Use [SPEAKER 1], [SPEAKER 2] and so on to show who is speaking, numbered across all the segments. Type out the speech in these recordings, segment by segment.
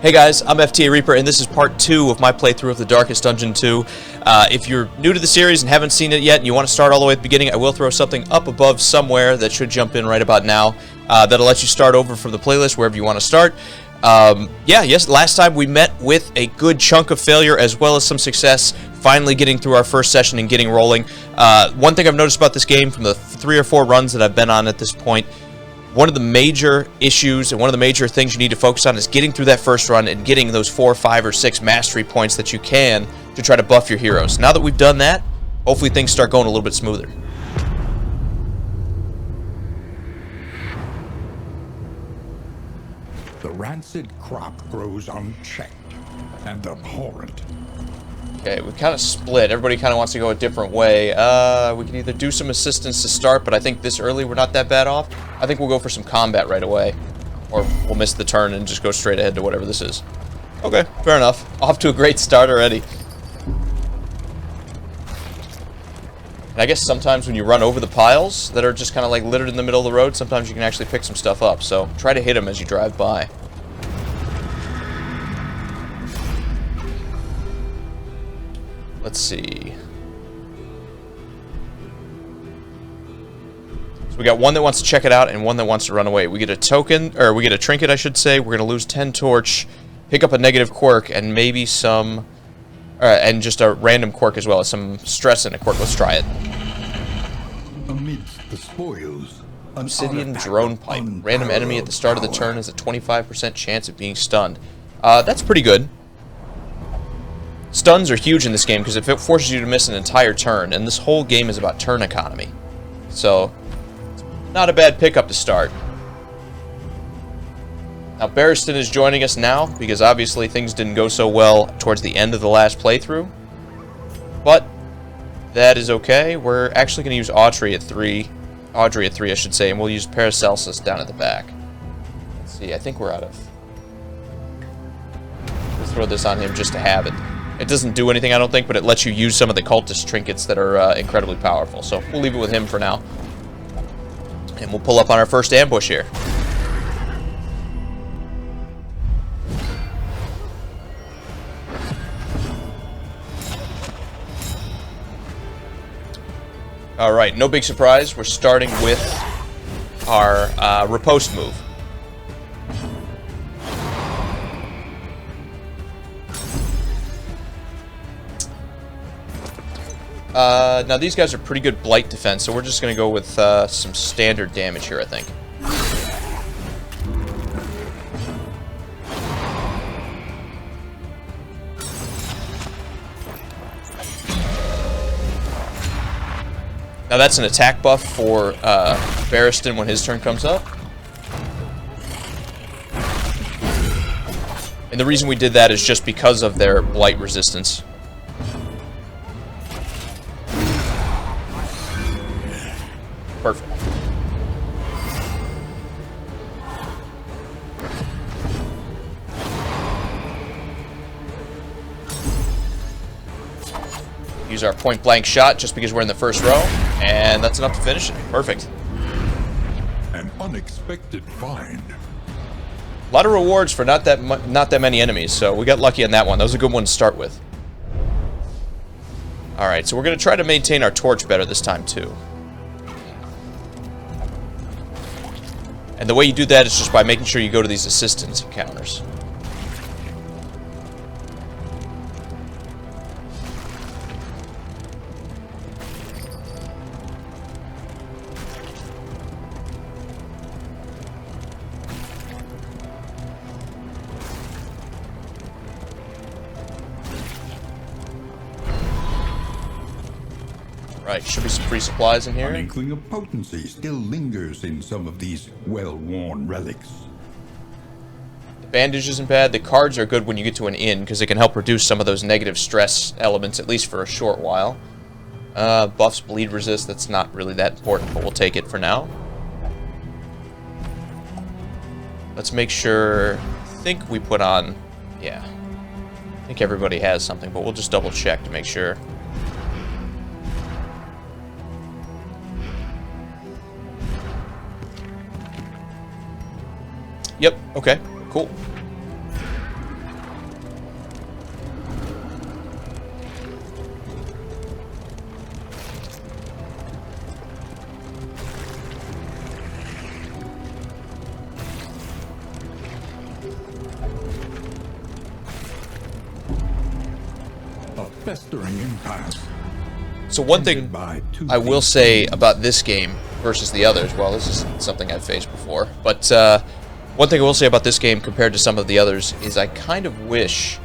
[SPEAKER 1] Hey guys, I'm FTA Reaper, and this is part 2 of my playthrough of The Darkest Dungeon 2. If you're new to the series and haven't seen it yet, and you want to start all the way at the beginning, I will throw something up above somewhere that should jump in right about now. That'll let you start over from the playlist wherever you want to start. Last time we met with a good chunk of failure as well as some success, finally getting through our first session and getting rolling. One thing I've noticed about this game from the 3 or 4 runs that I've been on at this point, one of the major issues and one of the major things you need to focus on is getting through that first run and getting those 4, 5, or 6 mastery points that you can to try to buff your heroes. Now that we've done that, hopefully things start going a little bit smoother.
[SPEAKER 2] The rancid crop grows unchecked and abhorrent.
[SPEAKER 1] Okay, we kind of split. Everybody kind of wants to go a different way. We can either do some assistance to start, but I think this early we're not that bad off. I think we'll go for some combat right away. Or we'll miss the turn and just go straight ahead to whatever this is. Okay, fair enough. Off to a great start already. And I guess sometimes when you run over the piles that are just kind of like littered in the middle of the road, sometimes you can actually pick some stuff up. So try to hit them as you drive by. Let's see. So we got one that wants to check it out and one that wants to run away. We get a token, or we get a trinket, I should say. We're going to lose 10 torch, pick up a negative quirk, and maybe some, and just a random quirk as well as some stress in a quirk. Let's try it.
[SPEAKER 2] Amidst the spoils,
[SPEAKER 1] Obsidian drone pipe. Random enemy at the start of the turn has a 25% chance of being stunned. That's pretty good. Stuns are huge in this game because it forces you to miss an entire turn, and this whole game is about turn economy. So, not a bad pickup to start. Now, Barristan is joining us now because obviously things didn't go so well towards the end of the last playthrough. But that is okay. We're actually going to use Audrey at 3, I should say, and we'll use Paracelsus down at the back. Let's see, I think we're out of... We'll throw this on him just to have it. It doesn't do anything, I don't think, but it lets you use some of the cultist trinkets that are incredibly powerful. So we'll leave it with him for now. And we'll pull up on our first ambush here. Alright, no big surprise. We're starting with our riposte move. Now these guys are pretty good blight defense, so we're just going to go with some standard damage here, I think. Now that's an attack buff for Barristan when his turn comes up. And the reason we did that is just because of their blight resistance. Perfect. Use our point blank shot just because we're in the first row, and that's enough to finish it. Perfect.
[SPEAKER 2] An unexpected find.
[SPEAKER 1] A lot of rewards for not that many enemies, so we got lucky on that one. That was a good one to start with. All right, so we're going to try to maintain our torch better this time too. And the way you do that is just by making sure you go to these assistance encounters. Right, should be some free supplies in here.
[SPEAKER 2] An inkling of potency still lingers in some of these well-worn relics.
[SPEAKER 1] The bandage isn't bad. The cards are good when you get to an inn because it can help reduce some of those negative stress elements, at least for a short while. Buffs bleed resist. That's not really that important, but we'll take it for now. Let's make sure... I think we put on... Yeah. I think everybody has something, but we'll just double check to make sure. Yep, okay, cool.
[SPEAKER 2] festering impasse.
[SPEAKER 1] So one thing I will say about this game versus the others, well, this is something I've faced before, but one thing I will say about this game compared to some of the others is I kind of wish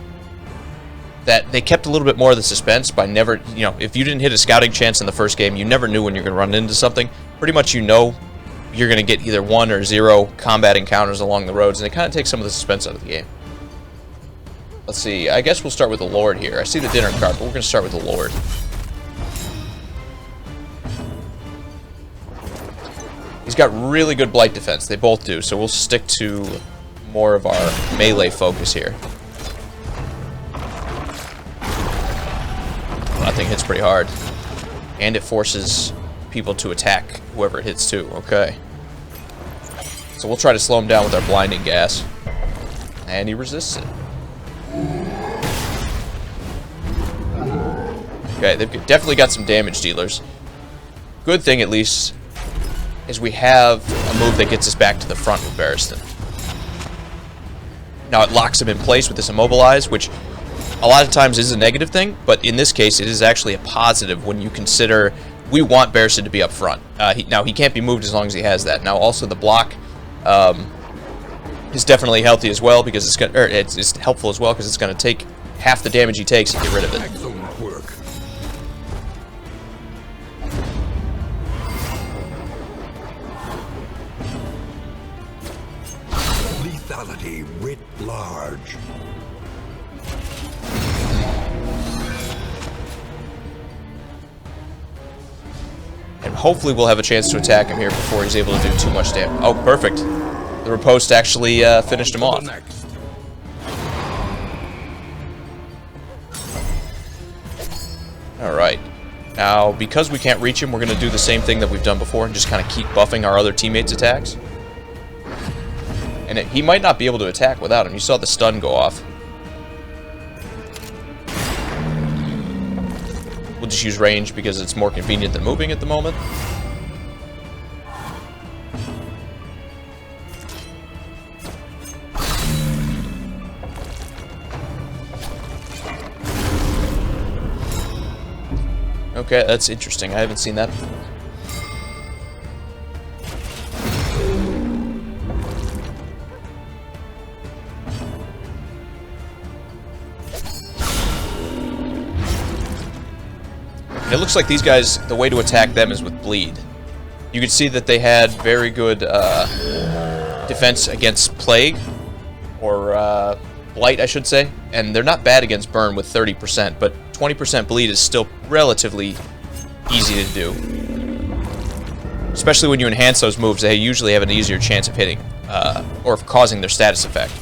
[SPEAKER 1] that they kept a little bit more of the suspense by never, you know, if you didn't hit a scouting chance in the first game, you never knew when you're going to run into something. Pretty much you know you're going to get either 1 or 0 combat encounters along the roads, and it kind of takes some of the suspense out of the game. Let's see, I guess we'll start with the Lord here. I see the dinner card, but we're going to start with the Lord. He's got really good blight defense. They both do, so we'll stick to more of our melee focus here. Well, that thing hits pretty hard. And it forces people to attack whoever it hits too. Okay. So we'll try to slow him down with our blinding gas. And he resists it. Okay, they've definitely got some damage dealers. Good thing, at least, is we have a move that gets us back to the front with Barristan. Now it locks him in place with this Immobilize, which a lot of times is a negative thing, but in this case it is actually a positive when you consider we want Barristan to be up front. Now he can't be moved as long as he has that. Now also the block is definitely healthy as well because it's helpful as well because it's going to take half the damage he takes and get rid of it.
[SPEAKER 2] Excellent work. Lethality writ large.
[SPEAKER 1] And hopefully we'll have a chance to attack him here before he's able to do too much damage. Oh, perfect. The riposte actually finished him off. Alright. Now, because we can't reach him, we're going to do the same thing that we've done before and just kind of keep buffing our other teammates' attacks. And he might not be able to attack without him. You saw the stun go off. We'll just use range because it's more convenient than moving at the moment. Okay, that's interesting. I haven't seen that before. It looks like these guys, the way to attack them is with bleed. You can see that they had very good defense against plague, or blight, I should say, and they're not bad against burn with 30%, but 20% bleed is still relatively easy to do. Especially when you enhance those moves, they usually have an easier chance of hitting, or of causing their status effect.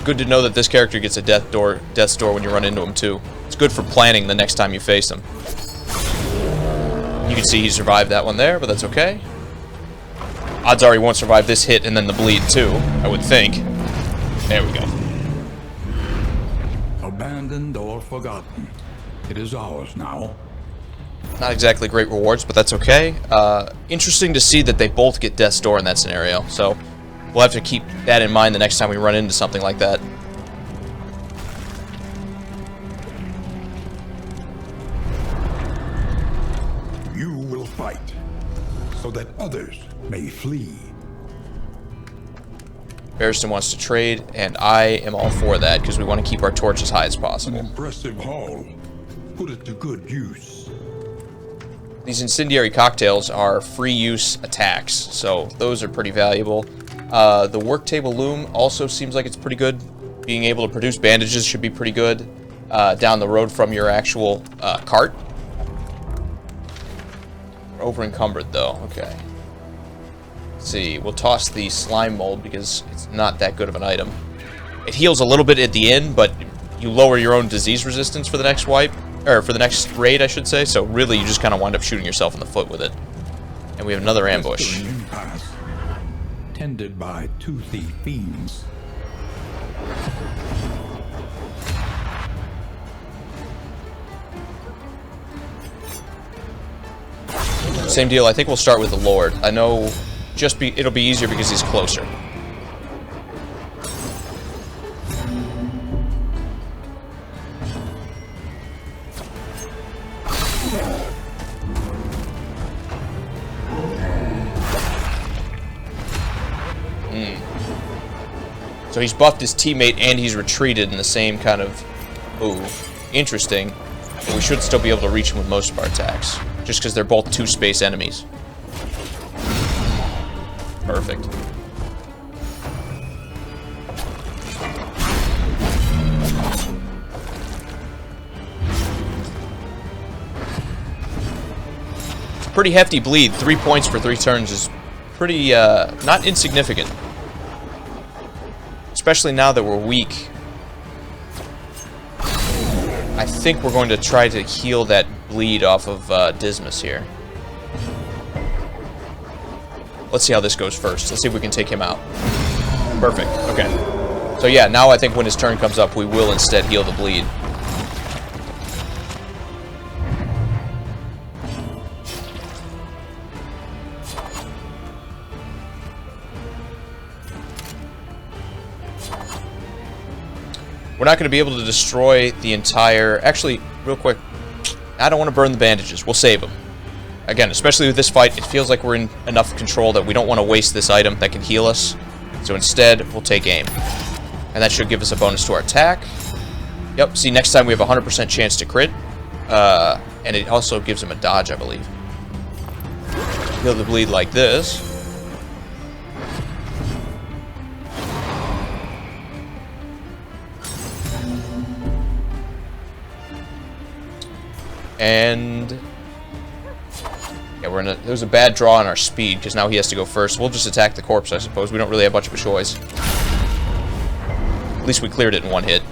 [SPEAKER 1] Good to know that this character gets a death's door when you run into him too. It's good for planning the next time you face him. You can see he survived that one there, but that's okay. Odds are he won't survive this hit and then the bleed too, I would think. There we go.
[SPEAKER 2] Abandoned or forgotten. It is ours now.
[SPEAKER 1] Not exactly great rewards, but that's okay. Interesting to see that they both get death's door in that scenario, so we'll have to keep that in mind the next time we run into something like that.
[SPEAKER 2] You will fight, so that others may flee.
[SPEAKER 1] Barristan wants to trade, and I am all for that, because we want to keep our torch as high as
[SPEAKER 2] An
[SPEAKER 1] possible.
[SPEAKER 2] impressive haul. Put it to good use.
[SPEAKER 1] These incendiary cocktails are free use attacks, so those are pretty valuable. The work table loom also seems like it's pretty good. Being able to produce bandages should be pretty good down the road from your actual cart. We're over encumbered though. Okay. Let's see. We'll toss the slime mold because it's not that good of an item. It heals a little bit at the end, but you lower your own disease resistance for the next wipe, or for the next raid, I should say. So really, you just kind of wind up shooting yourself in the foot with it. And we have another ambush.
[SPEAKER 2] tended by toothy fiends.
[SPEAKER 1] Same deal. I think we'll start with the Lord. I know it'll be easier because he's closer. So he's buffed his teammate and he's retreated in the same kind of move. Interesting. But we should still be able to reach him with most of our attacks. Just because they're both two-space enemies. Perfect. It's a pretty hefty bleed. 3 points for 3 turns is pretty, not insignificant. Especially now that we're weak. I think we're going to try to heal that bleed off of Dismas here. Let's see how this goes first. Let's see if we can take him out. Perfect. Okay. So yeah, now I think when his turn comes up, we will instead heal the bleed. We're not going to be able to destroy the entire... Actually, real quick, I don't want to burn the bandages. We'll save them. Again, especially with this fight, it feels like we're in enough control that we don't want to waste this item that can heal us. So instead, we'll take aim. And that should give us a bonus to our attack. Yep, see, next time we have a 100% chance to crit. And it also gives him a dodge, I believe. Heal the bleed like this. And yeah, there was a bad draw on our speed because now he has to go first. We'll just attack the corpse, I suppose. We don't really have much of a choice. At least we cleared it in one hit.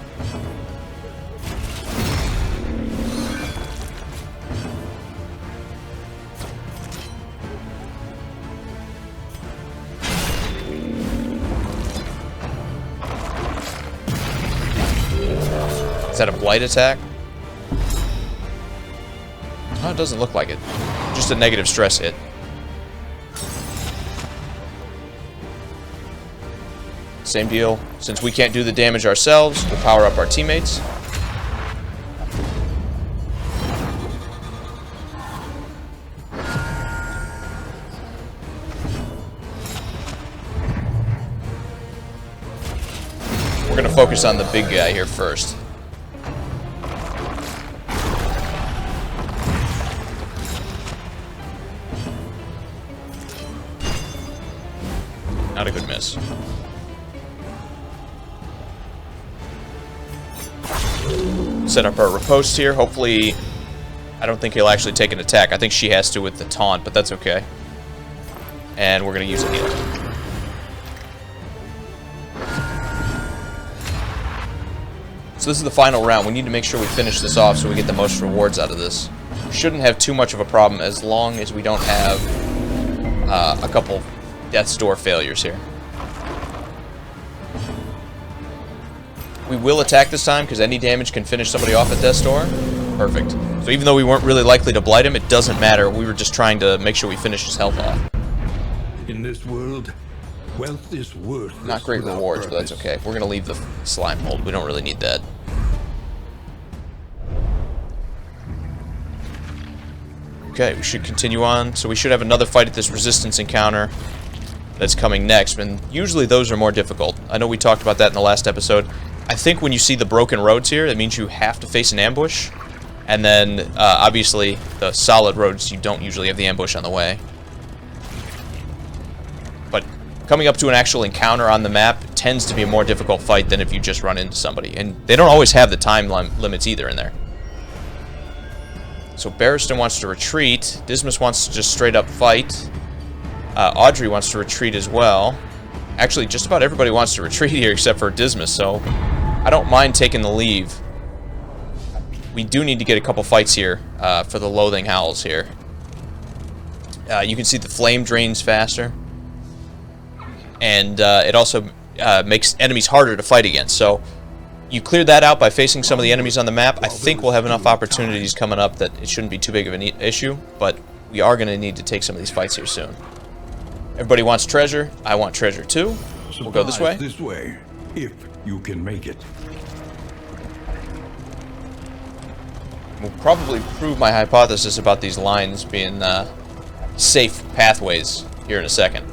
[SPEAKER 1] Is that a blight attack? Oh, it doesn't look like it. Just a negative stress hit. Same deal. Since we can't do the damage ourselves, we'll power up our teammates. We're going to focus on the big guy here first. Not a good miss. Set up our riposte here. Hopefully, I don't think he'll actually take an attack. I think she has to with the taunt, but that's okay. And we're going to use a heal. So this is the final round. We need to make sure we finish this off so we get the most rewards out of this. Shouldn't have too much of a problem as long as we don't have a couple Death's Door failures here. We will attack this time because any damage can finish somebody off at Death's Door. Perfect. So even though we weren't really likely to blight him, it doesn't matter. We were just trying to make sure we finish his health off.
[SPEAKER 2] In this world, wealth is worthless.
[SPEAKER 1] Not great rewards, but that's okay. We're going to leave the slime hold. We don't really need that. Okay, we should continue on. So we should have another fight at this resistance encounter that's coming next, and usually those are more difficult. I know we talked about that in the last episode. I think when you see the broken roads here, that means you have to face an ambush, and then obviously the solid roads, you don't usually have the ambush on the way. But coming up to an actual encounter on the map tends to be a more difficult fight than if you just run into somebody, and they don't always have the time limits either in there. So Barristan wants to retreat. Dismas wants to just straight up fight. Audrey wants to retreat as well. Actually, just about everybody wants to retreat here except for Dismas, so I don't mind taking the leave. We do need to get a couple fights here for the Loathing Howls here. You can see the flame drains faster. and it also makes enemies harder to fight against. So you clear that out by facing some of the enemies on the map. I think we'll have enough opportunities coming up that it shouldn't be too big of an issue, but we are going to need to take some of these fights here soon. Everybody wants treasure. I want treasure too. We'll go this way.
[SPEAKER 2] This way, if you can make it.
[SPEAKER 1] We'll probably prove my hypothesis about these lines being safe pathways here in a second.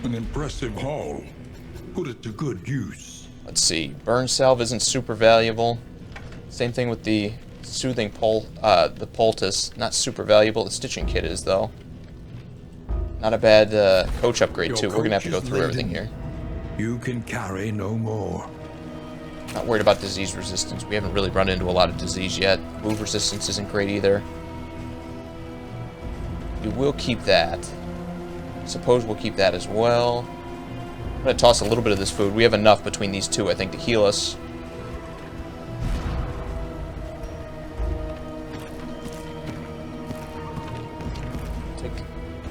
[SPEAKER 2] An impressive haul. Put it to good use.
[SPEAKER 1] Let's see. Burn salve isn't super valuable. Same thing with the soothing the poultice. Not super valuable. The stitching kit is, though. Not a bad coach upgrade, too. We're going to have to go through everything here.
[SPEAKER 2] You can carry no more.
[SPEAKER 1] Not worried about disease resistance. We haven't really run into a lot of disease yet. Move resistance isn't great either. We will keep that. Suppose we'll keep that as well. I'm going to toss a little bit of this food. We have enough between these two, I think, to heal us.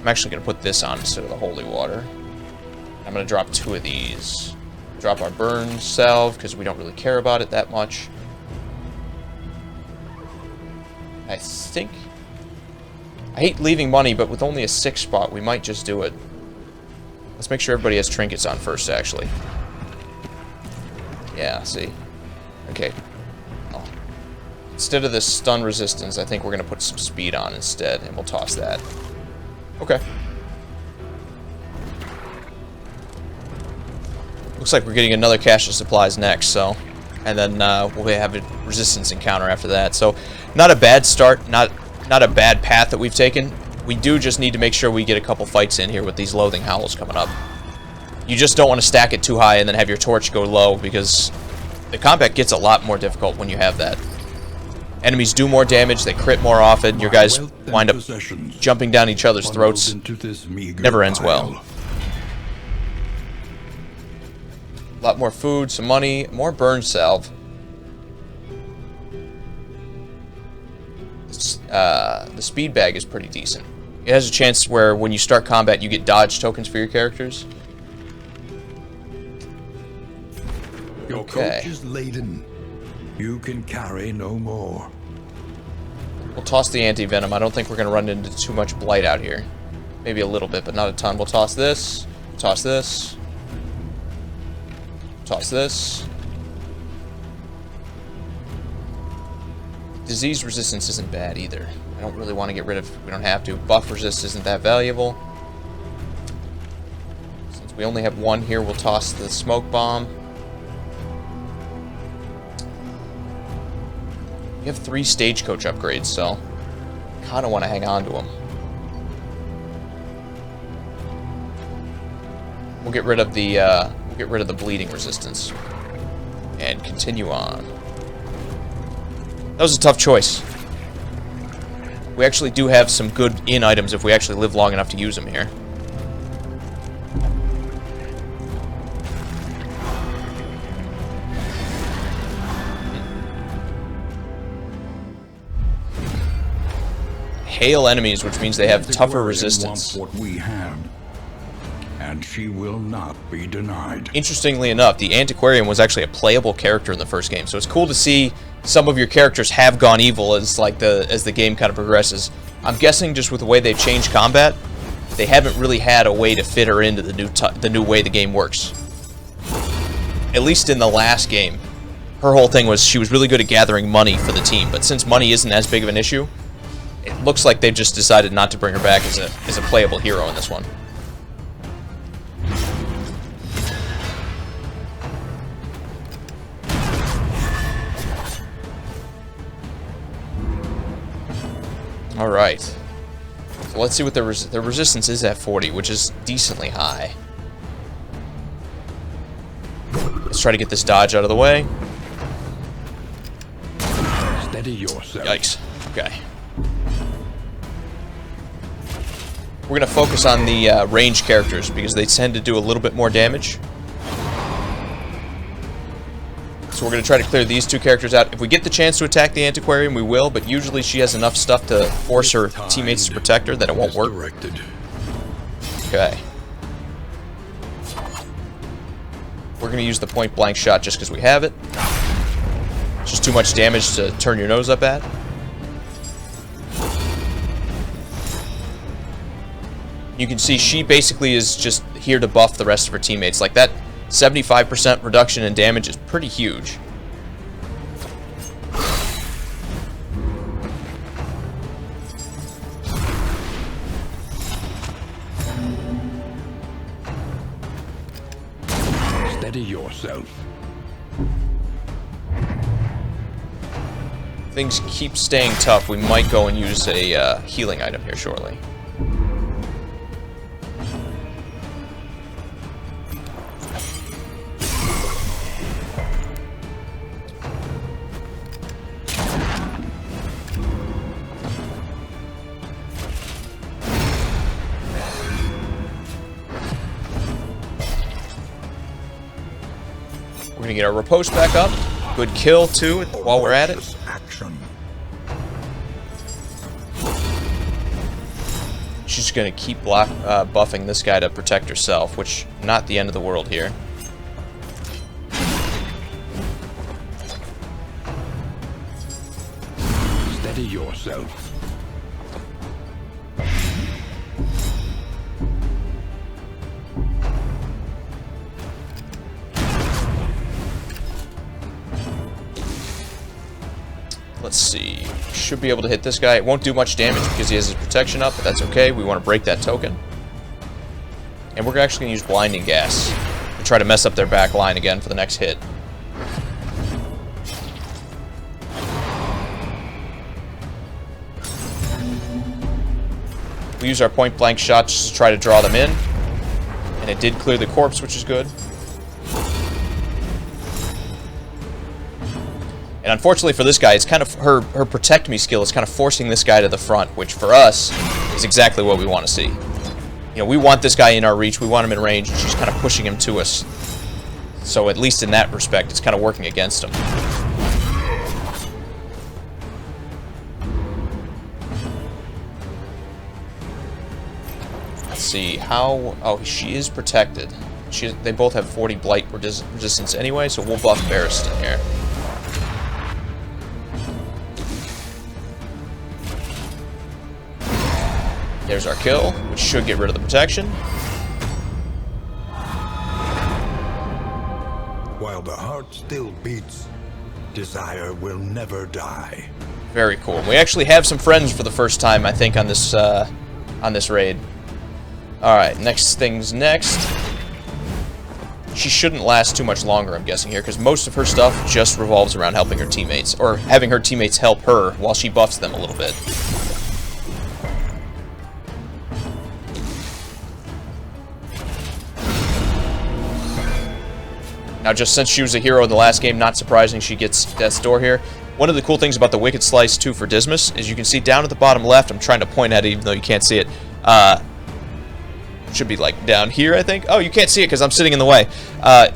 [SPEAKER 1] I'm actually going to put this on instead of the holy water. I'm going to drop 2 of these. Drop our burn salve, because we don't really care about it that much. I think... I hate leaving money, but with only a 6 spot, we might just do it. Let's make sure everybody has trinkets on first, actually. Yeah, see? Okay. Oh. Instead of this stun resistance, I think we're going to put some speed on instead, and we'll toss that. Okay. Looks like we're getting another cache of supplies next, so... And then we'll have a resistance encounter after that. So, not a bad start, not a bad path that we've taken. We do just need to make sure we get a couple fights in here with these Loathing Howls coming up. You just don't want to stack it too high and then have your torch go low, because the combat gets a lot more difficult when you have that. Enemies do more damage, they crit more often, your guys wind up jumping down each other's throats. Never ends well. A lot more food, some money, more burn salve. The speed bag is pretty decent. It has a chance where when you start combat you get dodge tokens for your characters.
[SPEAKER 2] Your coach is laden. You can carry no more.
[SPEAKER 1] We'll toss the anti-venom. I don't think we're going to run into too much blight out here. Maybe a little bit, but not a ton. We'll toss this. Toss this. Toss this. Disease resistance isn't bad either. I don't really want to get rid of... We don't have to. Buff resist isn't that valuable. Since we only have 1 here, we'll toss the smoke bomb. We have 3 stagecoach upgrades, so kind of want to hang on to them. We'll get rid of the bleeding resistance and continue on. That was a tough choice. We actually do have some good in items if we actually live long enough to use them here. Hail enemies, which means they have tougher resistance.
[SPEAKER 2] What we have, and she will not be denied.
[SPEAKER 1] Interestingly enough, the Antiquarian was actually a playable character in the first game, so it's cool to see some of your characters have gone evil as the game kind of progresses. I'm guessing just with the way they've changed combat, they haven't really had a way to fit her into the new way the game works. At least in the last game, her whole thing was she was really good at gathering money for the team, but since money isn't as big of an issue, it looks like they've just decided not to bring her back as a playable hero in this one. Alright. So let's see what the resistance is at 40, which is decently high. Let's try to get this dodge out of the way.
[SPEAKER 2] Steady yourself.
[SPEAKER 1] Yikes. Okay. We're going to focus on the range characters because they tend to do a little bit more damage. So we're going to try to clear these two characters out. If we get the chance to attack the Antiquarian, we will, but usually she has enough stuff to force her teammates to protect her that it won't work. Okay. We're going to use the point-blank shot just because we have it. It's just too much damage to turn your nose up at. You can see she basically is just here to buff the rest of her teammates. Like, that 75% reduction in damage is pretty huge.
[SPEAKER 2] Steady yourself.
[SPEAKER 1] Things keep staying tough. We might go and use a healing item here shortly. We're gonna get our riposte back up. Good kill too while we're at it. She's gonna keep buffing this guy to protect herself, which not the end of the world here.
[SPEAKER 2] Steady yourself.
[SPEAKER 1] Let's see. Should be able to hit this guy. It won't do much damage because he has his protection up, but that's okay. We want to break that token. And we're actually going to use blinding gas to try to mess up their back line again for the next hit. We use our point blank shot just to try to draw them in. And it did clear the corpse, which is good. And unfortunately for this guy, it's kind of her protect me skill is kind of forcing this guy to the front, which for us is exactly what we want to see. You know, we want this guy in our reach, we want him in range, and she's kind of pushing him to us. So at least in that respect, it's kind of working against him. Let's see how. Oh, she is protected. They both have 40 blight resistance anyway, so we'll buff Barristan here. There's our kill, which should get rid of the protection.
[SPEAKER 2] While the heart still beats, desire will never die.
[SPEAKER 1] Very cool. We actually have some friends for the first time, I think, on this raid. All right, next thing's next. She shouldn't last too much longer, I'm guessing here, because most of her stuff just revolves around helping her teammates, or having her teammates help her while she buffs them a little bit. Now, just since she was a hero in the last game, not surprising she gets Death's Door here. One of the cool things about the Wicked Slice, too, for Dismas, is you can see down at the bottom left, I'm trying to point at it even though you can't see it, should be, like, down here, I think. Oh, you can't see it because I'm sitting in the way.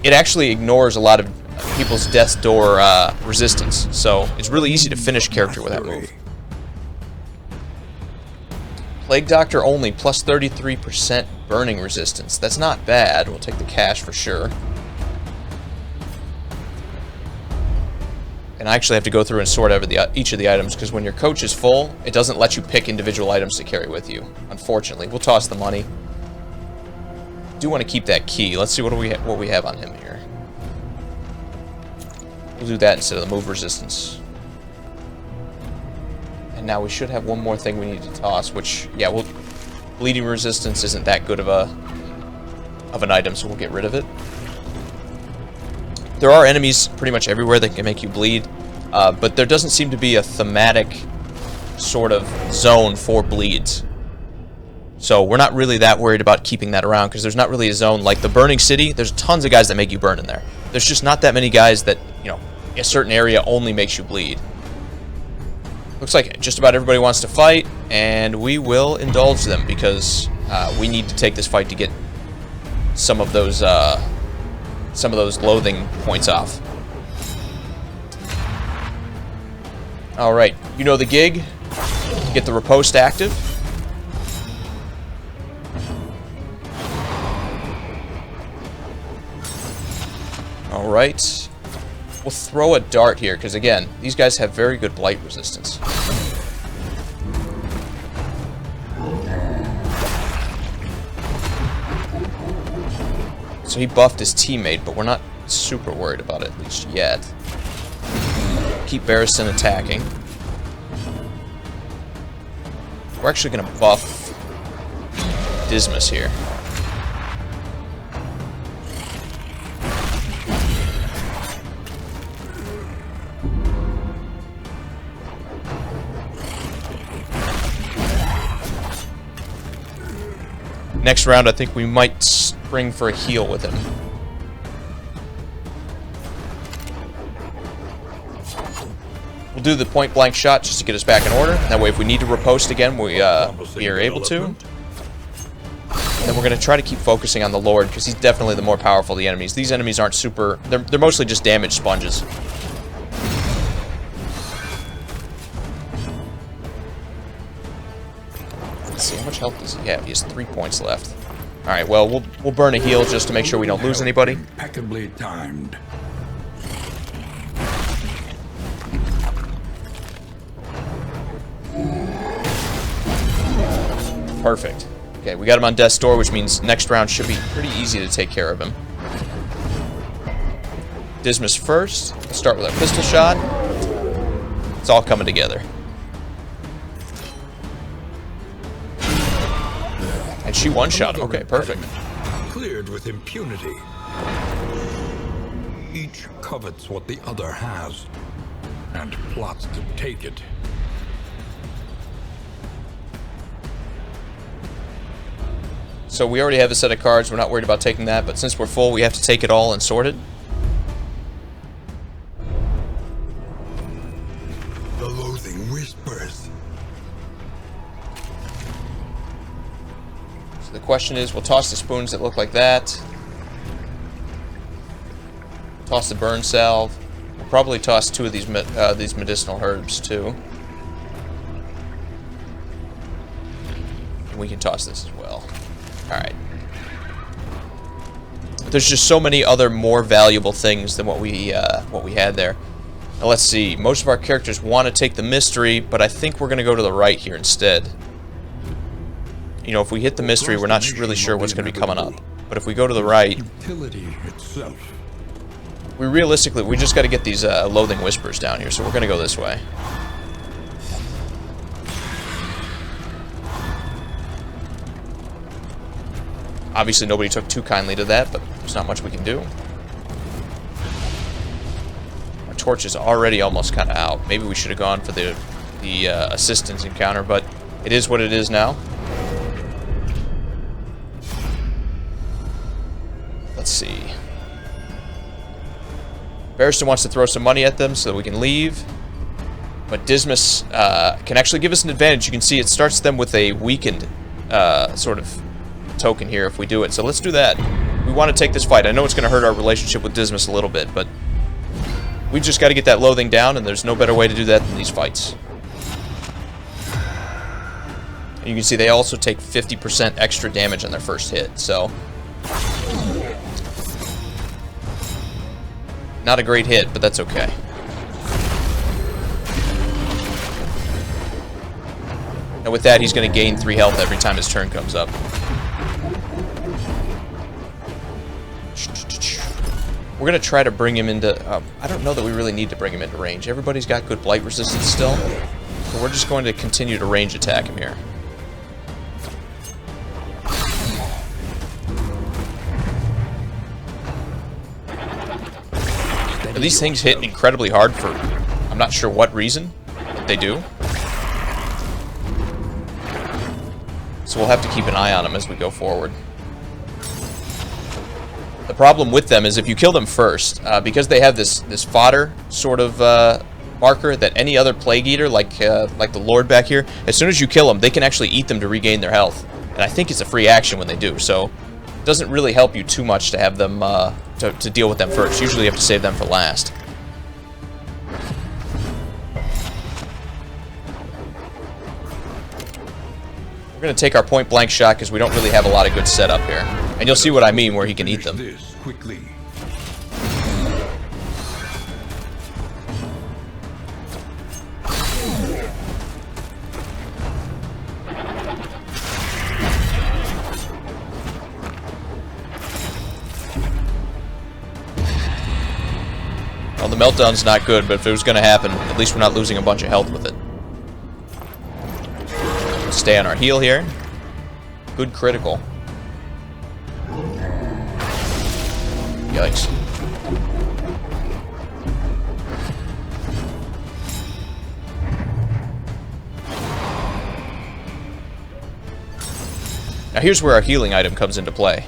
[SPEAKER 1] It actually ignores a lot of people's Death's Door resistance, so it's really easy to finish character with that move. Plague Doctor only, plus 33% burning resistance. That's not bad. We'll take the cash for sure. And I actually have to go through and sort over each of the items, because when your coach is full, it doesn't let you pick individual items to carry with you, unfortunately. We'll toss the money. Do want to keep that key. Let's see what we have on him here. We'll do that instead of the move resistance. And now we should have one more thing we need to toss, which, yeah, bleeding resistance isn't that good of an item, so we'll get rid of it. There are enemies pretty much everywhere that can make you bleed, but there doesn't seem to be a thematic sort of zone for bleeds. So we're not really that worried about keeping that around, because there's not really a zone like the Burning City. There's tons of guys that make you burn in there. There's just not that many guys that, you know, a certain area only makes you bleed. Looks like just about everybody wants to fight, and we will indulge them, because we need to take this fight to get some of those loathing points off. Alright, you know the gig. Get the riposte active. Alright. We'll throw a dart here, because again, these guys have very good blight resistance. So he buffed his teammate, but we're not super worried about it, at least yet. Keep Barristan attacking. We're actually going to buff Dismas here. Next round, I think we might spring for a heal with him. We'll do the point-blank shot just to get us back in order. That way, if we need to riposte again, we are able to. And then we're going to try to keep focusing on the Lord, because he's definitely the more powerful of the enemies. These enemies aren't super... They're mostly just damage sponges. Let's see, how much health does he have? He has 3 points left. Alright, well, we'll burn a heal just to make sure we don't lose anybody.
[SPEAKER 2] Impeccably timed.
[SPEAKER 1] Perfect. Okay, we got him on death's door, which means next round should be pretty easy to take care of him. Dismas first. Let's start with our pistol shot. It's all coming together. And she one-shot him. Okay, perfect.
[SPEAKER 2] Cleared with impunity. Each covets what the other has, and plots to take it.
[SPEAKER 1] So we already have a set of cards. We're not worried about taking that, but since we're full, we have to take it all and sort it.
[SPEAKER 2] The loathing whispers.
[SPEAKER 1] So the question is, we'll toss the spoons that look like that. Toss the burn salve. We'll probably toss 2 of these medicinal herbs too. And we can toss this as well. Alright. There's just so many other more valuable things than what we had there. Now let's see. Most of our characters want to take the mystery, but I think we're going to go to the right here instead. You know, if we hit the mystery, we're not really sure what's going to be coming up. But if we go to the right,
[SPEAKER 2] Utility itself.
[SPEAKER 1] we just got to get these loathing whispers down here, so we're going to go this way. Obviously, nobody took too kindly to that, but there's not much we can do. Our torch is already almost kind of out. Maybe we should have gone for the assistance encounter, but it is what it is now. Let's see. Barristan wants to throw some money at them so that we can leave. But Dismas can actually give us an advantage. You can see it starts them with a weakened sort of token here if we do it. So let's do that. We want to take this fight. I know it's going to hurt our relationship with Dismas a little bit, but we just got to get that loathing down, and there's no better way to do that than these fights. And you can see they also take 50% extra damage on their first hit, so not a great hit, but that's okay. And with that, he's going to gain 3 health every time his turn comes up. We're going to try to bring him into... I don't know that we really need to bring him into range. Everybody's got good blight resistance still. So we're just going to continue to range attack him here. Now, these things hit incredibly hard for... I'm not sure what reason, but they do. So we'll have to keep an eye on them as we go forward. The problem with them is if you kill them first, because they have this fodder sort of marker that any other Plague Eater, like the Lord back here, as soon as you kill them, they can actually eat them to regain their health. And I think it's a free action when they do, so it doesn't really help you too much to have them, to deal with them first. Usually you have to save them for last. going to take our point blank shot because we don't really have a lot of good setup here. And you'll see what I mean where he can eat them.
[SPEAKER 2] This quickly.
[SPEAKER 1] Well, the meltdown's not good, but if it was going to happen, at least we're not losing a bunch of health with it. Stay on our heal here. Good critical. Yikes. Now here's where our healing item comes into play.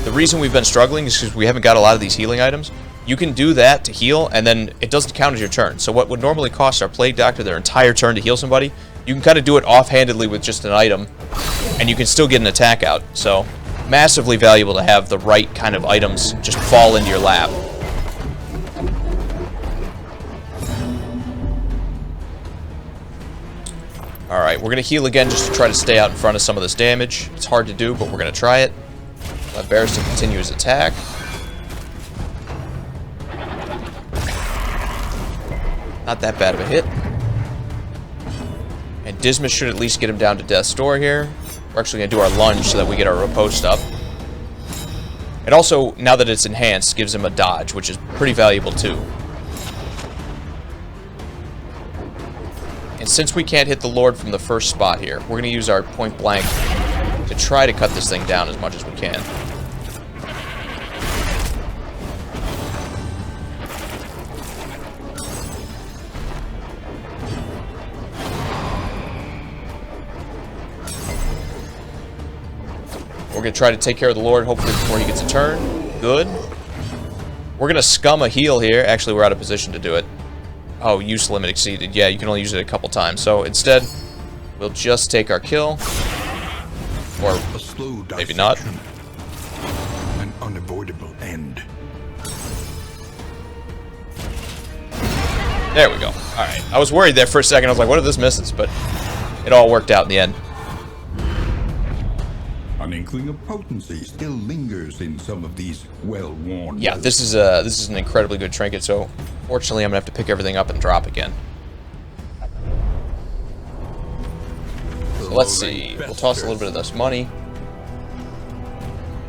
[SPEAKER 1] The reason we've been struggling is because we haven't got a lot of these healing items. You can do that to heal, and then it doesn't count as your turn. So what would normally cost our Plague Doctor their entire turn to heal somebody, you can kind of do it offhandedly with just an item, and you can still get an attack out. So, massively valuable to have the right kind of items just fall into your lap. Alright, we're going to heal again just to try to stay out in front of some of this damage. It's hard to do, but we're going to try it. Let Barristan continue his attack. Not that bad of a hit. And Dismas should at least get him down to death's door here. We're actually going to do our lunge so that we get our riposte up. It also, now that it's enhanced, gives him a dodge, which is pretty valuable too. And since we can't hit the Lord from the first spot here, we're going to use our point blank to try to cut this thing down as much as we can. We're going to try to take care of the Lord, hopefully before he gets a turn. Good. We're going to scum a heal here. Actually, we're out of position to do it. Oh, use limit exceeded. Yeah, you can only use it a couple times. So instead, we'll just take our kill. Or
[SPEAKER 2] A slow
[SPEAKER 1] maybe not.
[SPEAKER 2] An unavoidable end.
[SPEAKER 1] There we go. Alright. I was worried there for a second. I was like, what if this misses? But it all worked out in the end.
[SPEAKER 2] An inkling of potency still lingers in some of these well-worn.
[SPEAKER 1] Yeah, this is an incredibly good trinket, so fortunately I'm going to have to pick everything up and drop again. So let's see. We'll toss a little bit of this money.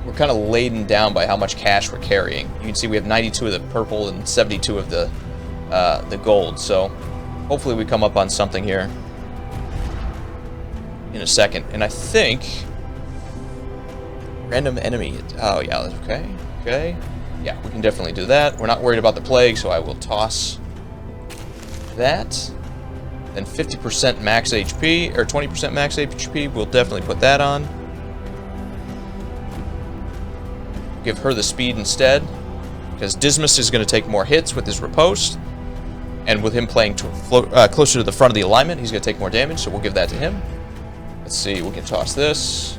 [SPEAKER 1] We're kind of laden down by how much cash we're carrying. You can see we have 92 of the purple and 72 of the gold, so hopefully we come up on something here in a second. And I think... Random enemy. Oh, yeah, that's okay. Okay. Yeah, we can definitely do that. We're not worried about the plague, so I will toss that. Then 50% max HP, or 20% max HP, we'll definitely put that on. Give her the speed instead, because Dismas is going to take more hits with his riposte. And with him playing closer to the front of the alignment, he's going to take more damage, so we'll give that to him. Let's see, we can toss this.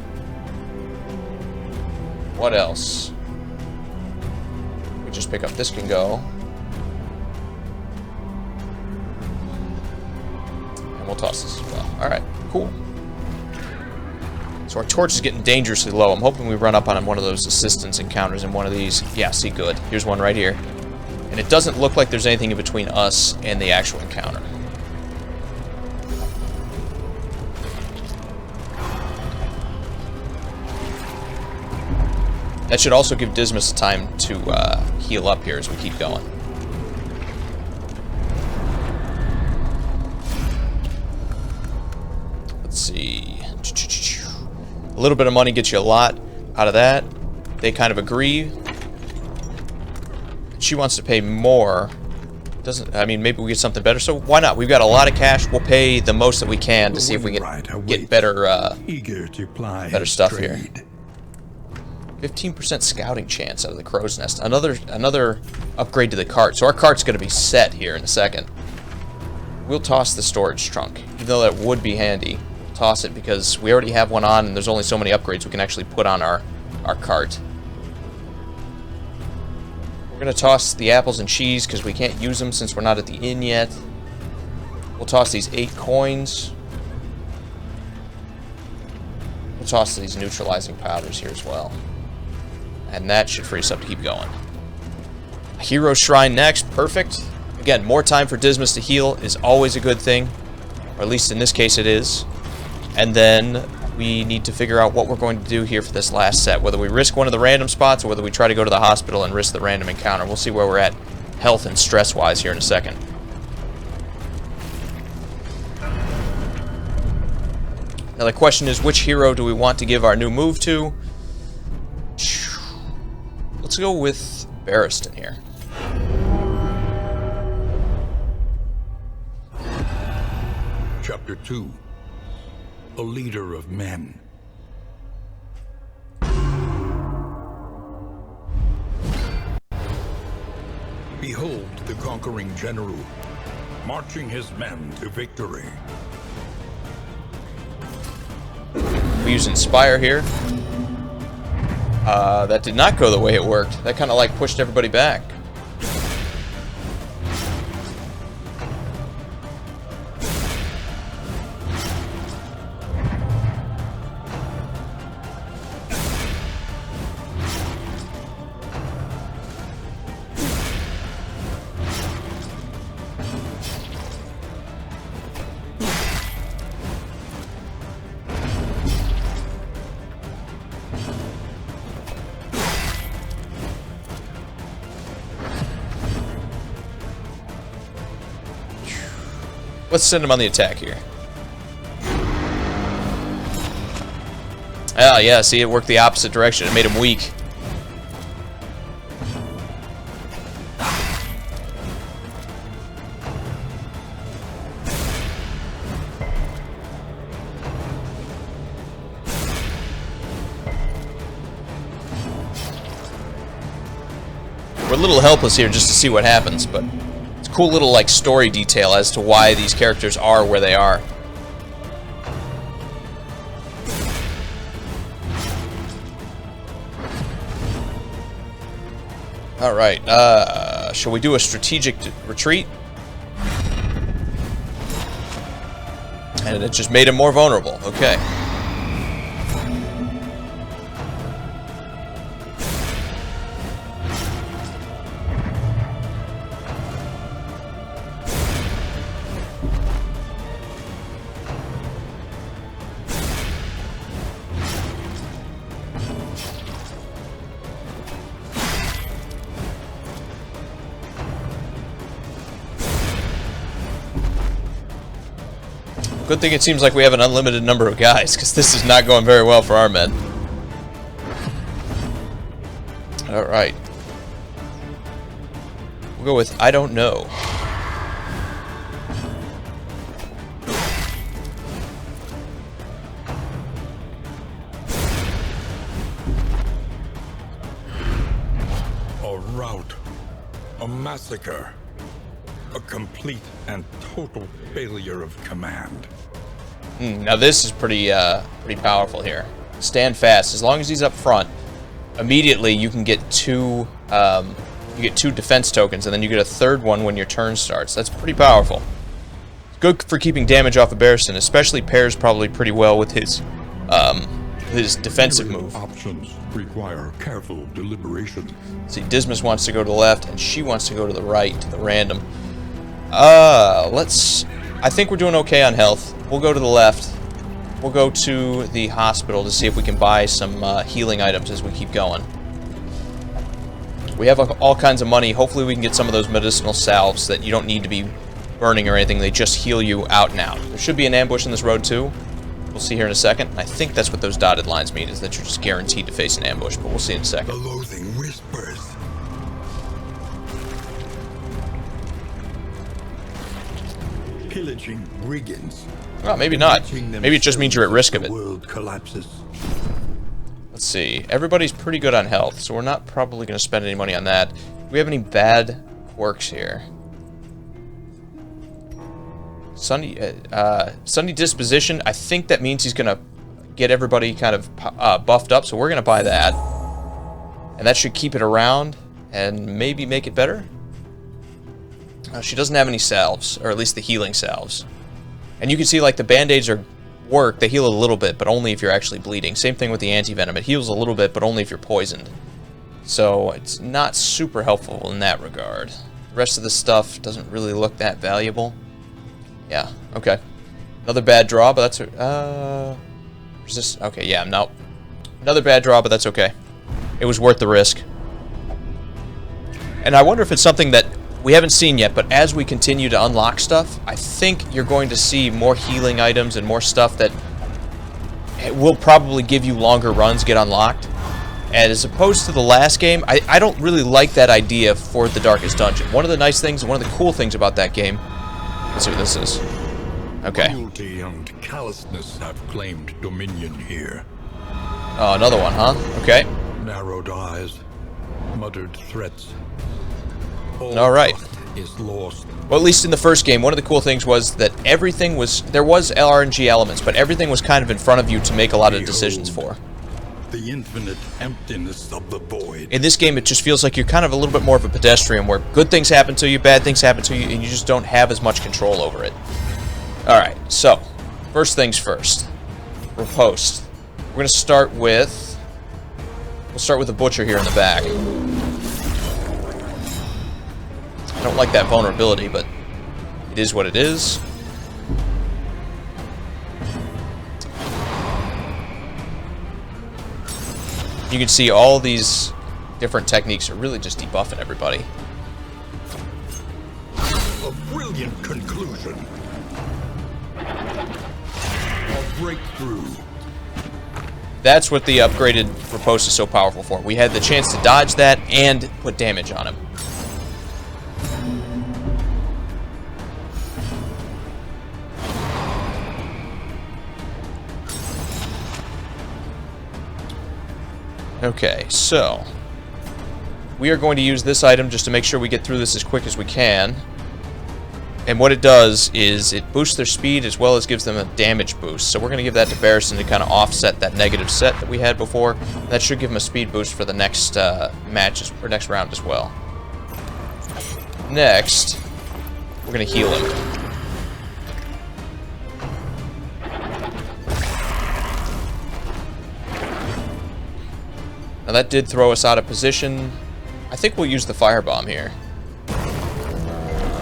[SPEAKER 1] What else? We just pick up this can go. And we'll toss this as well. Alright, cool. So our torch is getting dangerously low. I'm hoping we run up on one of those assistance encounters in one of these. Yeah, see, good. Here's one right here. And it doesn't look like there's anything in between us and the actual encounter. That should also give Dismas time to heal up here as we keep going. Let's see. A little bit of money gets you a lot out of that. They kind of agree. She wants to pay more. Doesn't, I mean, maybe we get something better, so why not? We've got a lot of cash. We'll pay the most that we can to see if we can get better, better stuff here. 15% scouting chance out of the crow's nest. Another upgrade to the cart. So our cart's going to be set here in a second. We'll toss the storage trunk, even though that would be handy. Toss it because we already have one on, and there's only so many upgrades we can actually put on our cart. We're going to toss the apples and cheese because we can't use them since we're not at the inn yet. We'll toss these 8 coins. toss these neutralizing powders here as well. And that should free us up to keep going. Hero Shrine next. Perfect. Again, more time for Dismas to heal is always a good thing. Or at least in this case it is. And then we need to figure out what we're going to do here for this last set. Whether we risk one of the random spots or whether we try to go to the hospital and risk the random encounter. We'll see where we're at health and stress-wise here in a second. Now the question is, which hero do we want to give our new move to? Let's go with Barristan here.
[SPEAKER 2] Chapter 2. A leader of men. Behold the conquering general, marching his men to victory.
[SPEAKER 1] We use Inspire here. That did not go the way it worked. That kind of like pushed everybody back. Let's send him on the attack here. Oh, yeah, see, it worked the opposite direction. It made him weak. We're a little helpless here just to see what happens, but it's a cool little like story detail as to why these characters are where they are. All right, shall we do a strategic retreat? And it just made him more vulnerable. Okay. Good thing it seems like we have an unlimited number of guys, because this is not going very well for our men. Alright. We'll go with I don't know.
[SPEAKER 2] A rout. A massacre. A complete and total failure of command.
[SPEAKER 1] Now this is pretty powerful here. Stand fast. As long as he's up front, immediately you can get two defense tokens, and then you get a third one when your turn starts. That's pretty powerful. Good for keeping damage off of Barristan, especially pairs probably pretty well with his defensive move.
[SPEAKER 2] Options require careful deliberation.
[SPEAKER 1] See, Dismas wants to go to the left, and she wants to go to the right, to the random. I think we're doing okay on health. We'll go to the left. We'll go to the hospital to see if we can buy some healing items as we keep going. We have all kinds of money. Hopefully we can get some of those medicinal salves that you don't need to be burning or anything. They just heal you out and out. There should be an ambush in this road too. We'll see here in a second. I think that's what those dotted lines mean, is that you're just guaranteed to face an ambush, but we'll see in a second.
[SPEAKER 2] The loathing whispers. Pillaging brigands.
[SPEAKER 1] Well, maybe not. Maybe it just means you're at risk of it.
[SPEAKER 2] The world collapses.
[SPEAKER 1] Let's see. Everybody's pretty good on health, so we're not probably going to spend any money on that. Do we have any bad quirks here? Sunny Disposition. I think that means he's going to get everybody kind of buffed up, so we're going to buy that. And that should keep it around and maybe make it better. She doesn't have any salves, or at least the healing salves. And you can see, like, the band-aids are work. They heal a little bit, but only if you're actually bleeding. Same thing with the anti-venom. It heals a little bit, but only if you're poisoned. So it's not super helpful in that regard. The rest of the stuff doesn't really look that valuable. Yeah, okay. Another bad draw, but that's... resist... Okay, yeah, no. Another bad draw, but that's okay. It was worth the risk. And I wonder if it's something that we haven't seen yet, but as we continue to unlock stuff, I think you're going to see more healing items and more stuff that will probably give you longer runs get unlocked. And as opposed to the last game, I don't really like that idea for the Darkest Dungeon. One of the nice things, one of the cool things about that game... Let's see what this is. Okay.
[SPEAKER 2] Cruelty and callousness have claimed dominion here.
[SPEAKER 1] Oh, another one, huh? Okay.
[SPEAKER 2] Narrowed eyes, muttered threats.
[SPEAKER 1] All right.
[SPEAKER 2] Is lost.
[SPEAKER 1] Well, at least in the first game, one of the cool things was that everything was... There was RNG elements, but everything was kind of in front of you to make a lot of decisions for.
[SPEAKER 2] The infinite emptiness of the void.
[SPEAKER 1] In this game, it just feels like you're kind of a little bit more of a pedestrian, where good things happen to you, bad things happen to you, and you just don't have as much control over it. Alright, so, first things first. Riposte. We're going to start with... We'll start with the butcher here in the back. I don't like that vulnerability, but it is what it is. You can see all these different techniques are really just debuffing everybody.
[SPEAKER 2] A brilliant conclusion. A breakthrough.
[SPEAKER 1] That's what the upgraded Riposte is so powerful for. We had the chance to dodge that and put damage on him. Okay, so we are going to use this item just to make sure we get through this as quick as we can. And what it does is it boosts their speed as well as gives them a damage boost. So we're going to give that to Barristan to kind of offset that negative set that we had before. That should give him a speed boost for the next match or next round as well. Next, we're going to heal him. Now that did throw us out of position. I think we'll use the firebomb here.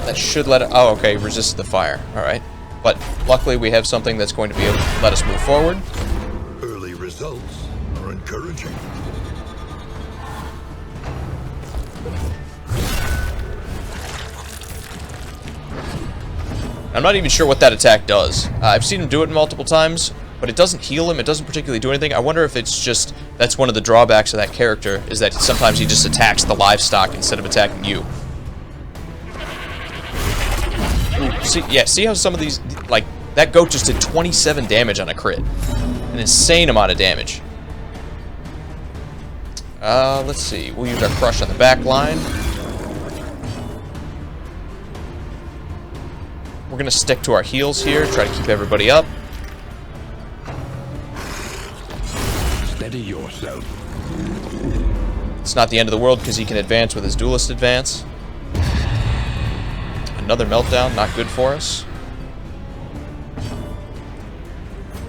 [SPEAKER 1] That should let it... Oh, okay, resist the fire. Alright. But luckily we have something that's going to be able to let us move forward.
[SPEAKER 2] Early results are encouraging.
[SPEAKER 1] I'm not even sure what that attack does. I've seen him do it multiple times, but it doesn't heal him. It doesn't particularly do anything. I wonder if it's just... That's one of the drawbacks of that character, is that sometimes he just attacks the livestock instead of attacking you. Ooh, see how some of these... Like, that goat just did 27 damage on a crit. An insane amount of damage. Let's see. We'll use our crush on the back line. We're going to stick to our heals here, try to keep everybody up.
[SPEAKER 2] Steady yourself.
[SPEAKER 1] It's not the end of the world because he can advance with his duelist advance. Another meltdown, not good for us.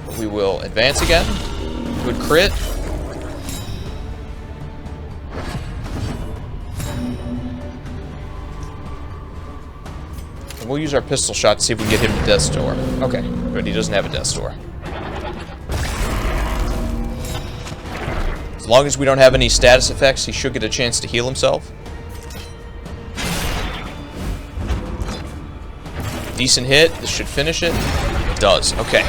[SPEAKER 1] But we will advance again. Good crit. And we'll use our pistol shot to see if we can get him to Death's Door. Okay, good, he doesn't have a Death's Door. As long as we don't have any status effects, he should get a chance to heal himself. Decent hit. This should finish it. It does. Okay.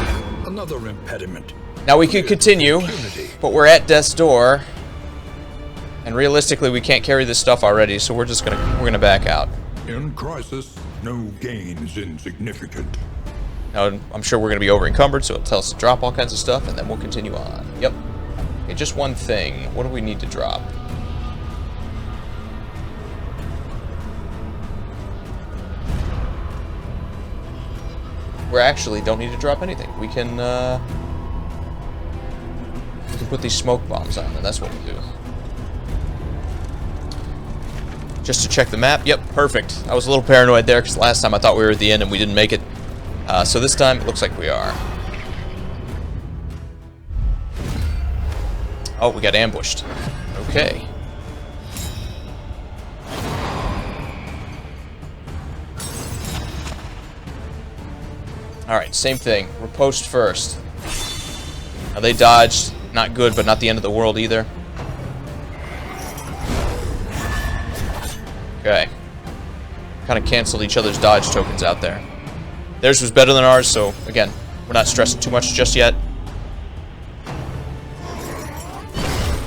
[SPEAKER 2] Another impediment.
[SPEAKER 1] Now we could continue, but we're at Death's Door, and realistically we can't carry this stuff already, so we're gonna back out.
[SPEAKER 2] In crisis, no gain is insignificant.
[SPEAKER 1] Now I'm sure we're gonna be over encumbered, so it'll tell us to drop all kinds of stuff, and then we'll continue on. Yep. Okay, just one thing. What do we need to drop? We actually don't need to drop anything. We can put these smoke bombs on, and that's what we'll do. Just to check the map. Yep, perfect. I was a little paranoid there, because last time I thought we were at the end and we didn't make it. So this time, it looks like we are. Oh, we got ambushed. Okay. Alright, same thing. Riposte first. Now they dodged. Not good, but not the end of the world either. Okay. Kind of canceled each other's dodge tokens out there. Theirs was better than ours, so again, we're not stressing too much just yet.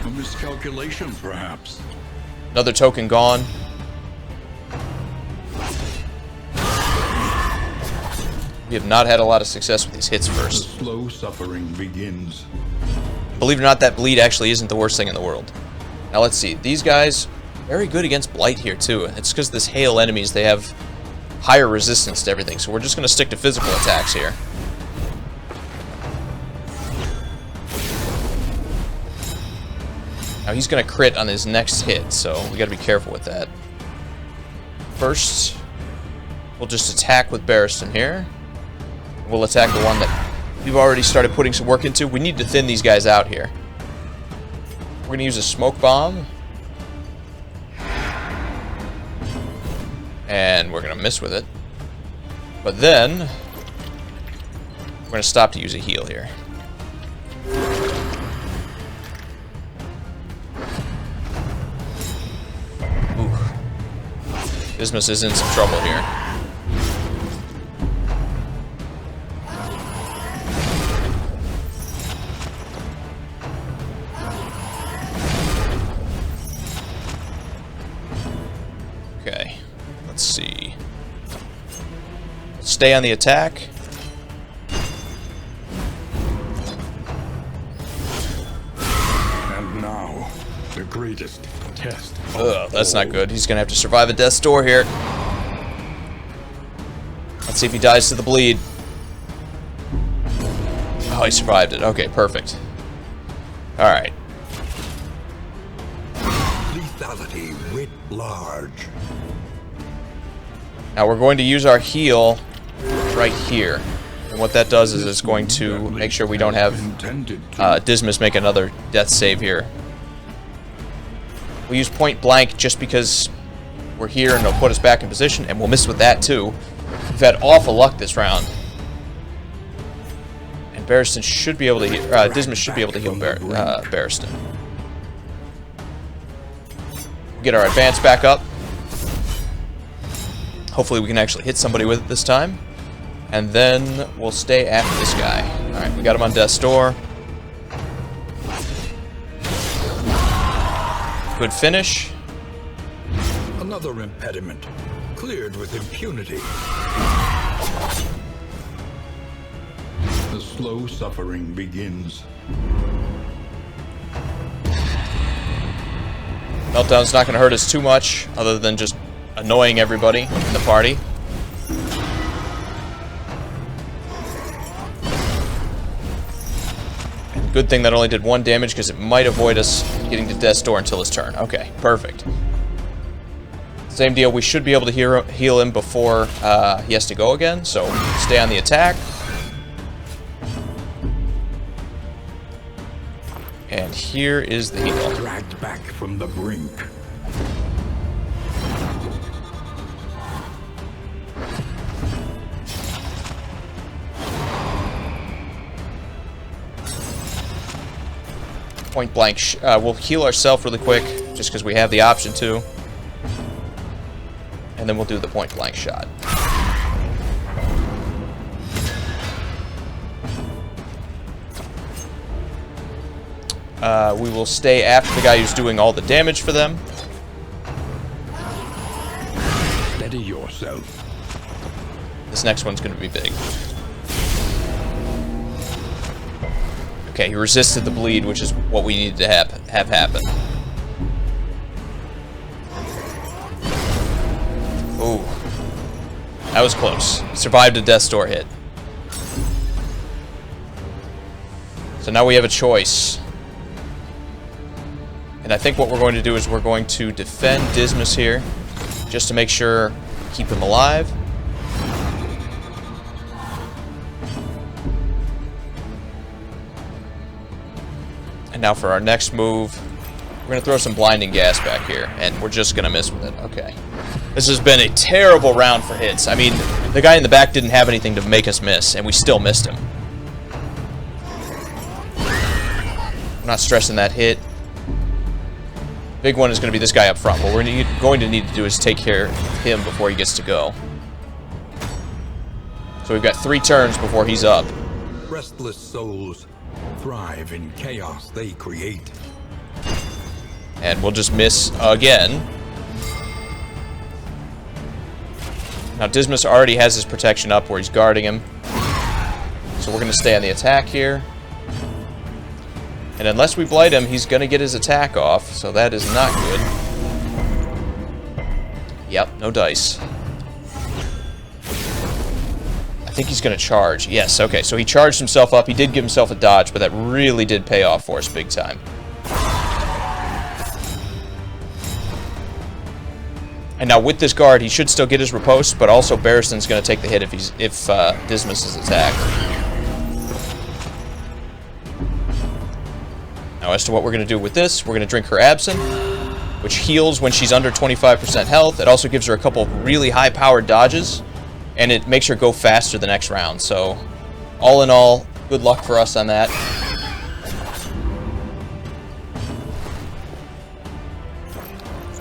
[SPEAKER 2] A miscalculation, perhaps.
[SPEAKER 1] Another token gone. We have not had a lot of success with these hits
[SPEAKER 2] The
[SPEAKER 1] first.
[SPEAKER 2] slow suffering begins.
[SPEAKER 1] Believe it or not, that bleed actually isn't the worst thing in the world. Now let's see. These guys, very good against Blight here too. It's because this hail enemies, they have higher resistance to everything. So we're just going to stick to physical attacks here. Now he's going to crit on his next hit, so we got to be careful with that. First, we'll just attack with Barristan here. We'll attack the one that we've already started putting some work into. We need to thin these guys out here. We're going to use a smoke bomb. And we're going to miss with it. But then, we're going to stop to use a heal here. Ooh. Dismas is in some trouble here. Okay, let's see. Stay on the attack.
[SPEAKER 2] And now, the greatest test.
[SPEAKER 1] Ugh, that's not good. He's gonna have to survive a death's door here. Let's see if he dies to the bleed. Oh, he survived it. Okay, perfect. Alright.
[SPEAKER 2] Lethality writ large.
[SPEAKER 1] Now we're going to use our heal right here. And what that does is it's going to make sure we don't have Dismas make another death save here. We'll use point blank just because we're here and it'll put us back in position, and we'll miss with that too. We've had awful luck this round. And Barristan should be able to heal, Dismas should be able to heal Barristan. We'll get our advance back up. Hopefully we can actually hit somebody with it this time. And then we'll stay after this guy. Alright, we got him on death's door. Good finish.
[SPEAKER 2] Another impediment, cleared with impunity. The slow suffering begins.
[SPEAKER 1] Meltdown's not going to hurt us too much, other than just annoying everybody in the party. Good thing that only did 1 damage, because it might avoid us getting to death's door until his turn. Okay, perfect. Same deal, we should be able to heal him before he has to go again, so stay on the attack. And here is the heal.
[SPEAKER 2] Dragged back from the brink.
[SPEAKER 1] Point blank. We'll heal ourselves really quick, just because we have the option to. And then we'll do the point blank shot. We will stay after the guy who's doing all the damage for them.
[SPEAKER 2] Steady yourself.
[SPEAKER 1] This next one's going to be big. Okay, he resisted the bleed, which is what we needed to have happen. Ooh. That was close. Survived a death's door hit. So now we have a choice. And I think what we're going to do is we're going to defend Dismas here, just to make sure keep him alive. And And now for our next move, we're going to throw some blinding gas back here, and we're just going to miss with it. Okay. This has been a terrible round for hits. I mean, the guy in the back didn't have anything to make us miss, and we still missed him. I'm not stressing that hit. Big one is going to be this guy up front. What we're going to need to do is take care of him before he gets to go. So we've got 3 turns before he's up.
[SPEAKER 2] Restless souls thrive in chaos they create.
[SPEAKER 1] And we'll just miss again. Now Dismas already has his protection up where he's guarding him. So we're going to stay on the attack here. And unless we blight him, he's going to get his attack off. So that is not good. Yep, no dice. I think he's going to charge. Yes, okay. So he charged himself up. He did give himself a dodge, but that really did pay off for us big time. And now with this guard, he should still get his riposte, but also Barristan's going to take the hit if Dismas is attacked. Now as to what we're going to do with this, we're going to drink her Absinthe, which heals when she's under 25% health. It also gives her a couple really high-powered dodges, and it makes her go faster the next round. So all in all, good luck for us on that.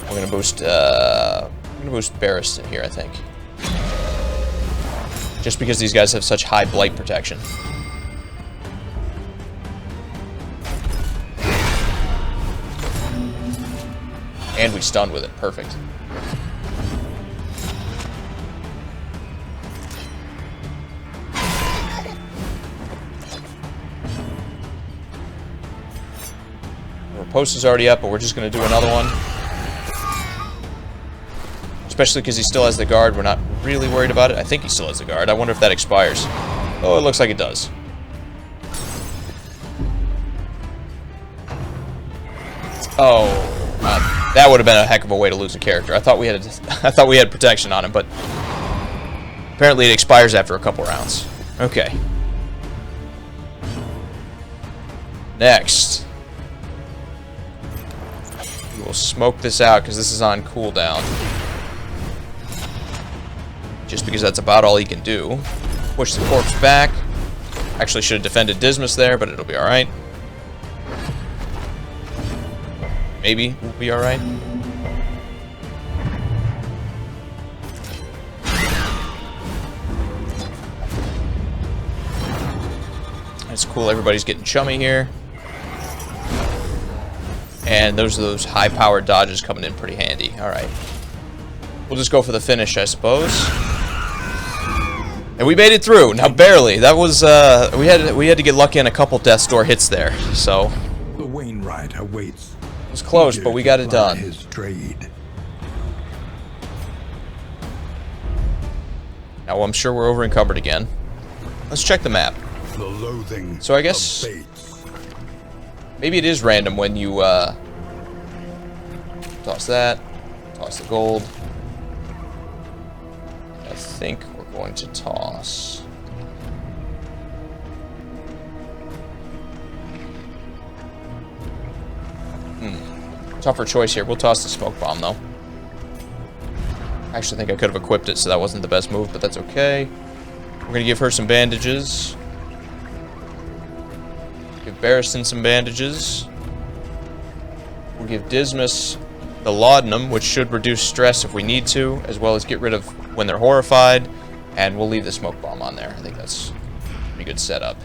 [SPEAKER 1] We're gonna boost Barristan here, I think. Just because these guys have such high blight protection. And we stunned with it. Perfect. Our post is already up, but we're just gonna do another one. Especially because he still has the guard. We're not really worried about it. I think he still has the guard. I wonder if that expires. Oh, it looks like it does. Oh, that would have been a heck of a way to lose a character. I thought we had protection on him, but apparently it expires after a couple rounds. Okay. Next, we will smoke this out because this is on cooldown. Just because that's about all he can do. Push the corpse back. Actually should have defended Dismas there, but it'll be alright. Maybe we'll be alright. That's cool, everybody's getting chummy here. And those are those high-powered dodges coming in pretty handy. Alright. We'll just go for the finish, I suppose. And we made it through. Now barely. That was we had to get lucky on a couple Death's Door hits there. So
[SPEAKER 2] The Wainwright awaits.
[SPEAKER 1] it was close, but we got it done.
[SPEAKER 2] His trade.
[SPEAKER 1] Now I'm sure we're over encumbered again. Let's check the map.
[SPEAKER 2] The loathing.
[SPEAKER 1] So I guess
[SPEAKER 2] of fates.
[SPEAKER 1] maybe it is random when you toss that, toss the gold. I think we're going to toss. Tougher choice here. We'll toss the smoke bomb though. I actually think I could have equipped it, so that wasn't the best move, but that's okay. We're gonna give her some bandages. Give Barristan some bandages. We'll give Dismas the laudanum, which should reduce stress if we need to, as well as get rid of when they're horrified. And we'll leave the smoke bomb on there. I think that's a pretty good setup.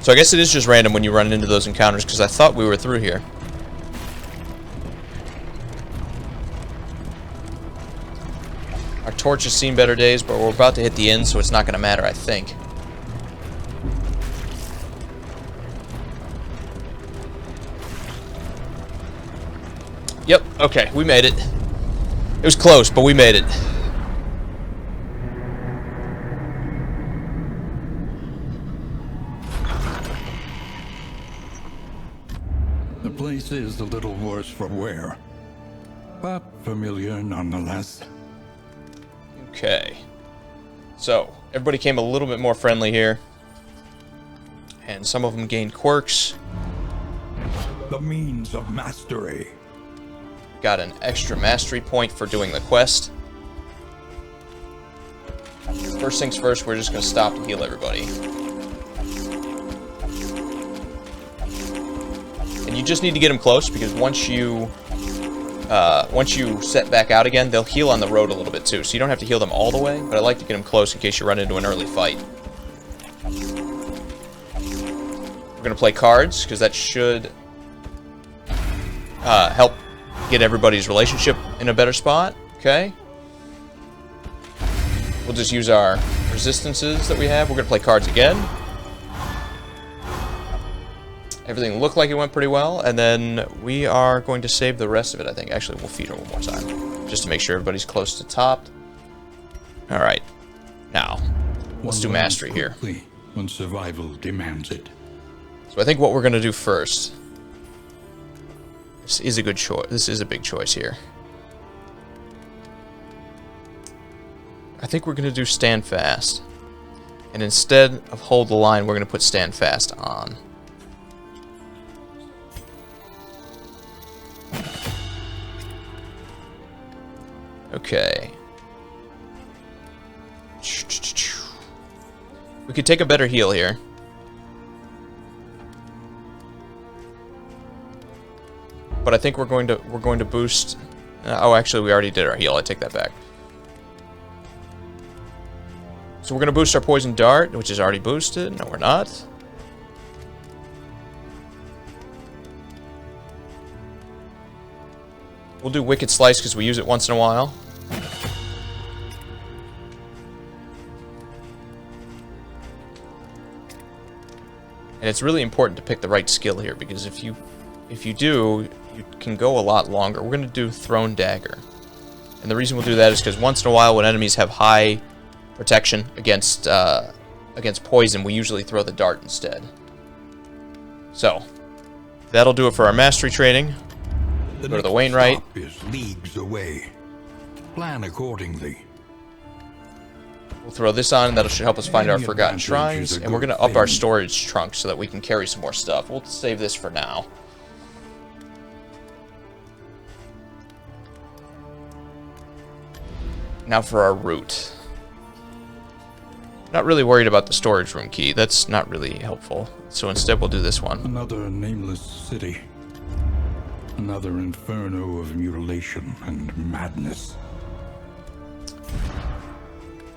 [SPEAKER 1] So I guess it is just random when you run into those encounters, because I thought we were through here. Our torch has seen better days, but we're about to hit the end, so it's not going to matter, I think. Yep, okay, we made it. It was close, but we made it.
[SPEAKER 2] The place is a little worse for wear, but familiar nonetheless.
[SPEAKER 1] Okay. So, everybody came a little bit more friendly here. And some of them gain quirks.
[SPEAKER 2] The means of mastery.
[SPEAKER 1] Got an extra mastery point for doing the quest. First things first, we're just going to stop to heal everybody. And you just need to get them close, because once you set back out again, they'll heal on the road a little bit too. So you don't have to heal them all the way, but I like to get them close in case you run into an early fight. We're going to play cards, because that should help get everybody's relationship in a better spot. Okay. We'll just use our resistances that we have. We're going to play cards again. Everything looked like it went pretty well, and then we are going to save the rest of it, I think. Actually, we'll feed her one more time, just to make sure everybody's close to top. Alright. Now, let's do mastery here.
[SPEAKER 2] When survival demands it.
[SPEAKER 1] So I think what we're going to do first... This is a good choice. This is a big choice here. I think we're going to do stand fast. And instead of hold the line, we're going to put stand fast on. Okay. We could take a better heal here. But I think we're going to boost. Oh, actually, we already did our heal. I take that back. So we're going to boost our poison dart, which is already boosted. No, we're not. We'll do Wicked Slice because we use it once in a while. And it's really important to pick the right skill here, because if you do, you can go a lot longer. We're going to do Thrown Dagger. And the reason we'll do that is because once in a while when enemies have high protection against poison, we usually throw the dart instead. So, that'll do it for our mastery training. Go to the Wainwright.
[SPEAKER 2] Stop is leagues away. Plan accordingly.
[SPEAKER 1] We'll throw this on, and that should help us find our Forgotten Shrines. And we're going to up our storage trunk so that we can carry some more stuff. We'll save this for now. Now for our route. Not really worried about the storage room key. That's not really helpful. So instead we'll do this one.
[SPEAKER 2] Another nameless city. Another inferno of mutilation and madness.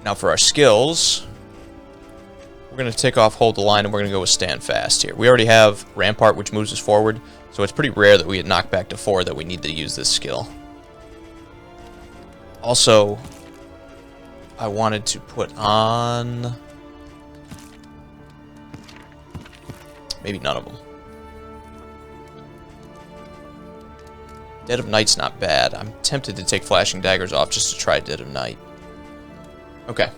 [SPEAKER 1] Now for our skills, we're going to take off Hold the Line, and we're going to go with Stand Fast here. We already have Rampart, which moves us forward, so it's pretty rare that we get knocked back to 4 that we need to use this skill. Also, I wanted to put on... maybe none of them. Dead of Night's not bad. I'm tempted to take Flashing Daggers off just to try Dead of Night. Okay.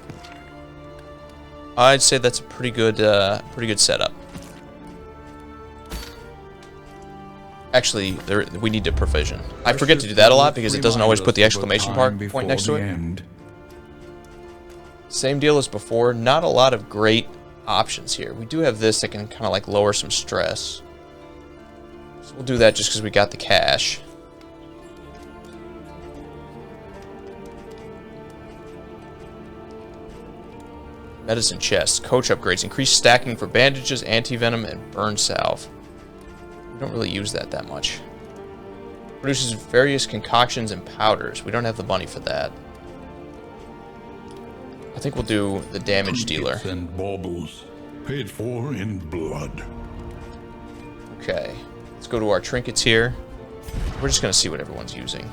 [SPEAKER 1] I'd say that's a pretty good setup. Actually, we need to provision. I forget to do that a lot because it doesn't always put the exclamation point next to it. Same deal as before. Not a lot of great options here. We do have this that can kind of like lower some stress. So we'll do that just because we got the cash. Medicine chest. Coach upgrades. Increase stacking for bandages, anti-venom, and burn salve. We don't really use that much. Produces various concoctions and powders. We don't have the money for that. I think we'll do the damage dealer.
[SPEAKER 2] And baubles, paid for in blood.
[SPEAKER 1] Okay. Let's go to our trinkets here. We're just going to see what everyone's using.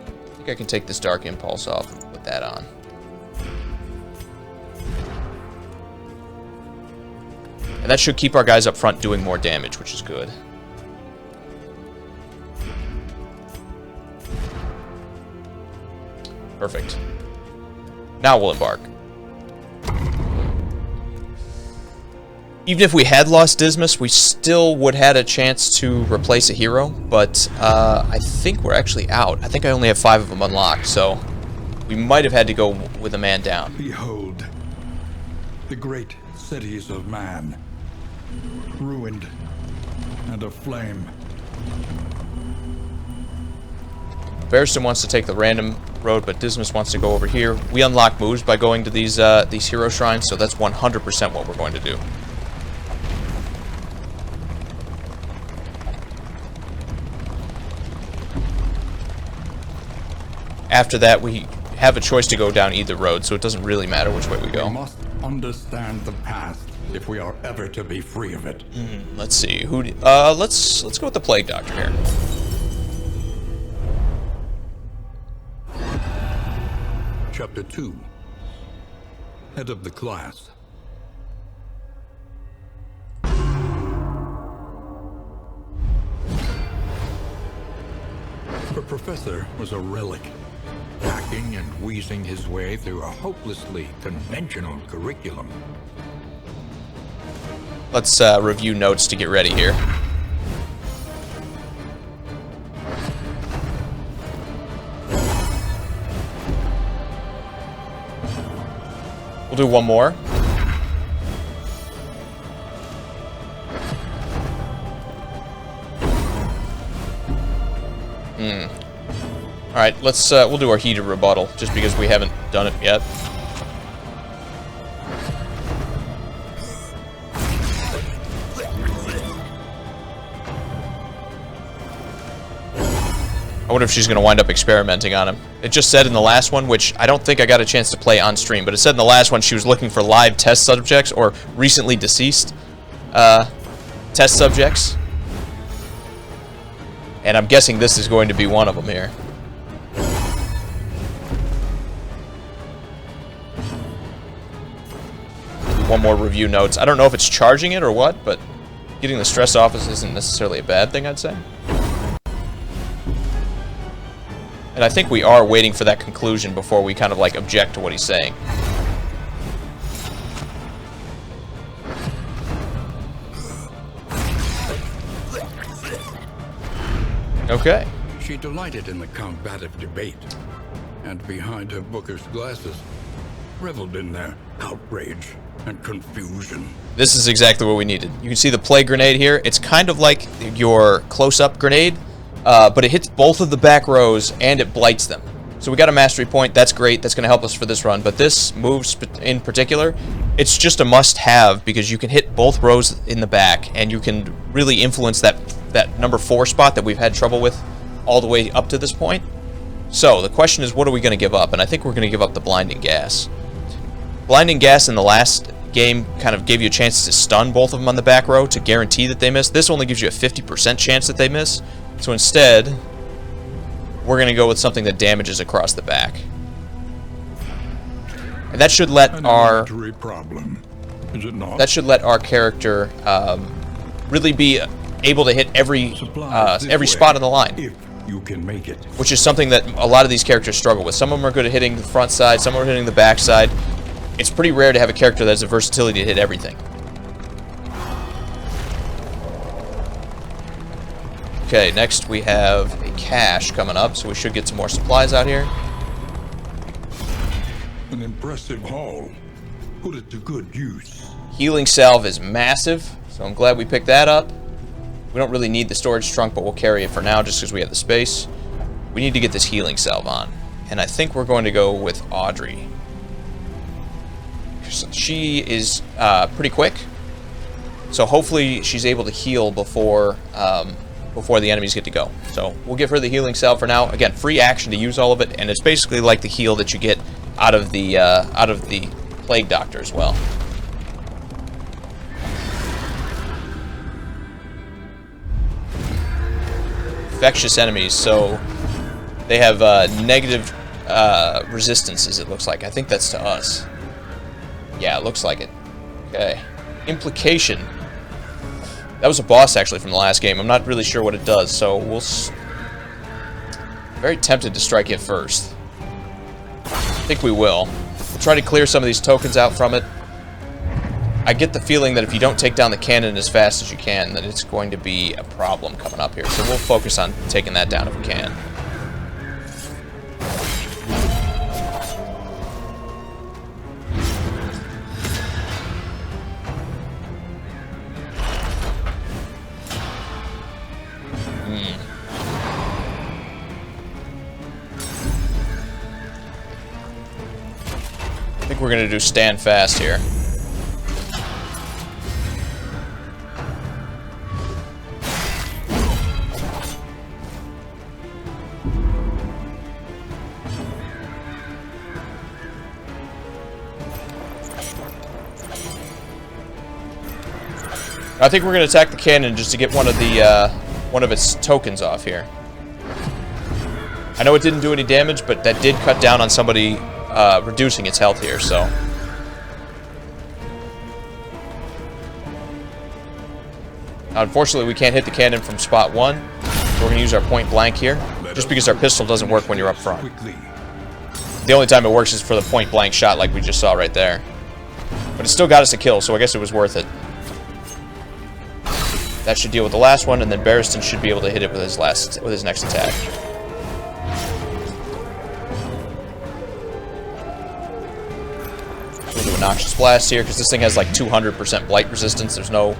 [SPEAKER 1] I think I can take this Dark Impulse off and put that on. And that should keep our guys up front doing more damage, which is good. Perfect. Now we'll embark. Even if we had lost Dismas, we still would have had a chance to replace a hero, but I think we're actually out. I think I only have 5 of them unlocked, so we might have had to go with a man down.
[SPEAKER 2] Behold, the great cities of man, ruined, and aflame.
[SPEAKER 1] Barristan wants to take the random road, but Dismas wants to go over here. We unlock moves by going to these hero shrines, so that's 100% what we're going to do. After that, we have a choice to go down either road, so it doesn't really matter which way we go.
[SPEAKER 2] We must understand the past if we are ever to be free of it.
[SPEAKER 1] Let's see. Let's go with the Plague Doctor here.
[SPEAKER 2] Chapter 2. Head of the class. The professor was a relic, hacking and wheezing his way through a hopelessly conventional curriculum.
[SPEAKER 1] Let's review notes to get ready here. We'll do one more. Alright, let's we'll do our heated rebuttal, just because we haven't done it yet. I wonder if she's going to wind up experimenting on him. It just said in the last one, which I don't think I got a chance to play on stream, but it said in the last one she was looking for live test subjects, or recently deceased test subjects. And I'm guessing this is going to be one of them here. One more review notes. I don't know if it's charging it or what, but getting the stress off isn't necessarily a bad thing, I'd say. And I think we are waiting for that conclusion before we kind of like object to what he's saying. Okay.
[SPEAKER 2] She delighted in the combative debate, and behind her bookish glasses, reveled in their outrage and confusion.
[SPEAKER 1] This is exactly what we needed. You can see the plague grenade here. It's kind of like your close-up grenade, but it hits both of the back rows and it blights them. So we got a mastery point. That's great. That's going to help us for this run. But this move in particular, it's just a must-have because you can hit both rows in the back and you can really influence that number 4 spot that we've had trouble with all the way up to this point. So the question is, what are we going to give up? And I think we're going to give up the blinding gas. Blinding gas in the last game kind of gave you a chance to stun both of them on the back row to guarantee that they miss. This only gives you a 50% chance that they miss. So instead, we're going to go with something that damages across the back. And that should let our
[SPEAKER 2] problem, is it not?
[SPEAKER 1] That should let our character really be able to hit every spot on the line.
[SPEAKER 2] If you can make it.
[SPEAKER 1] Which is something that a lot of these characters struggle with. Some of them are good at hitting the front side, some are hitting the back side. It's pretty rare to have a character that has the versatility to hit everything. Okay, next we have a cache coming up, so we should get some more supplies out here.
[SPEAKER 2] An impressive haul. Put it to good use.
[SPEAKER 1] Healing salve is massive, so I'm glad we picked that up. We don't really need the storage trunk, but we'll carry it for now just because we have the space. We need to get this healing salve on, and I think we're going to go with Audrey. She is pretty quick, so hopefully she's able to heal before the enemies get to go. So we'll give her the healing salve for now. Again, free action to use all of it, and it's basically like the heal that you get out of the Plague Doctor as well. Infectious enemies, so they have negative resistances, it looks like. I think that's to us. Yeah, it looks like it. Okay. Implication. That was a boss, actually, from the last game. I'm not really sure what it does, so we'll... Very tempted to strike it first. I think we will. We'll try to clear some of these tokens out from it. I get the feeling that if you don't take down the cannon as fast as you can, that it's going to be a problem coming up here. So we'll focus on taking that down if we can. I think we're going to do stand fast here. I think we're going to attack the cannon just to get one of its tokens off here. I know it didn't do any damage, but that did cut down on somebody reducing its health here, so. Unfortunately, we can't hit the cannon from spot 1. So we're going to use our point blank here, just because our pistol doesn't work when you're up front. The only time it works is for the point blank shot like we just saw right there. But it still got us a kill, so I guess it was worth it. That should deal with the last one, and then Barristan should be able to hit it with his next attack. We'll do a Noxious Blast here, because this thing has like 200% blight resistance. There's no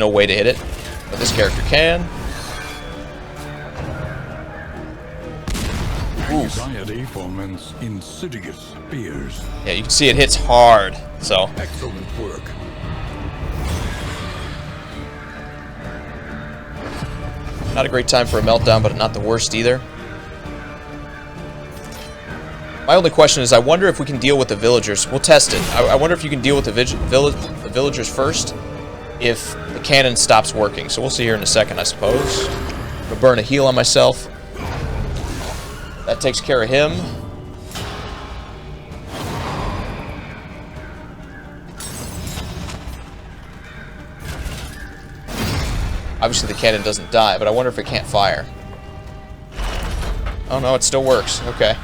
[SPEAKER 1] way to hit it, but this character can.
[SPEAKER 2] Anxiety foments insidious fears.
[SPEAKER 1] Yeah, you can see it hits hard. So
[SPEAKER 2] Excellent work.
[SPEAKER 1] not a great time for a meltdown, but not the worst either. My only question is, I wonder if we can deal with the villagers. We'll test it. I wonder if you can deal with the villagers first if the cannon stops working. So we'll see here in a second, I suppose. I'm gonna burn a heal on myself. That takes care of him. Obviously the cannon doesn't die, but I wonder if it can't fire. Oh no, it still works. Okay.